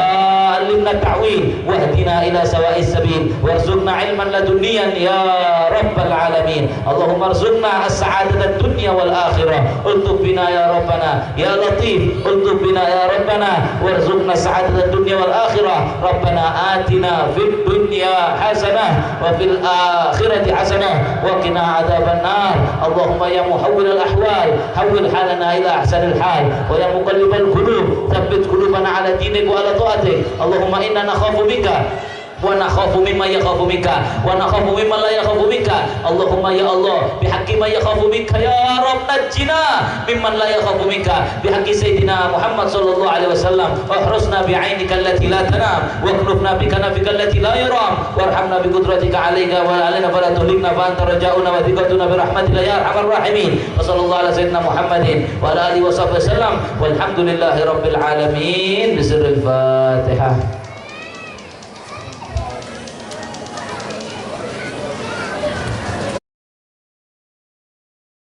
allimna ta'wil wahdina ila sawa'is sabil warzuqna ilman ladunniyan ya rabbal alamin. Allahumma arzuqna as-sa'adata ad-dunya wal akhirah. Ultuf bina ya rabbana ya latif, ultuf bina ya rabbana warzuqna sa'adata ad-dunya wal akhirah. Rabbana atina fid dunya hasanah wa fil akhirati hasanah wa qina adzaban nar. Allahumma ya muhawwil al-ahwal hawwil halana ila ahsanil hal wa ya muqallibal qulub tsabbit qulubana ala dinik wa ala ta'atik. Allahumma inna nakhafu bika wa nakhafu mimma yakhafu minka wa nakhafu mimma la yakhafu minka. Allahumma ya Allah bihaqqi ma yakhafu minka ya Rabb najjina mimman la yakhafu minka bihaqqi sayyidina Muhammad sallallahu alaihi wasallam wahrusna bi'ainika allati la tanam waknufna bikanafika allati la yuram warhamna biqudratika alaika wa alaina fala tuhlikna fa anta raja'una wa thiqatuna birahmatika ya arhamar rahimin. Wa sallallahu ala sayyidina Muhammadin wa ala alihi wa sahbihi wasallam walhamdulillahi rabbil alamin. Bismillahirrahmanirrahim. Fatihah.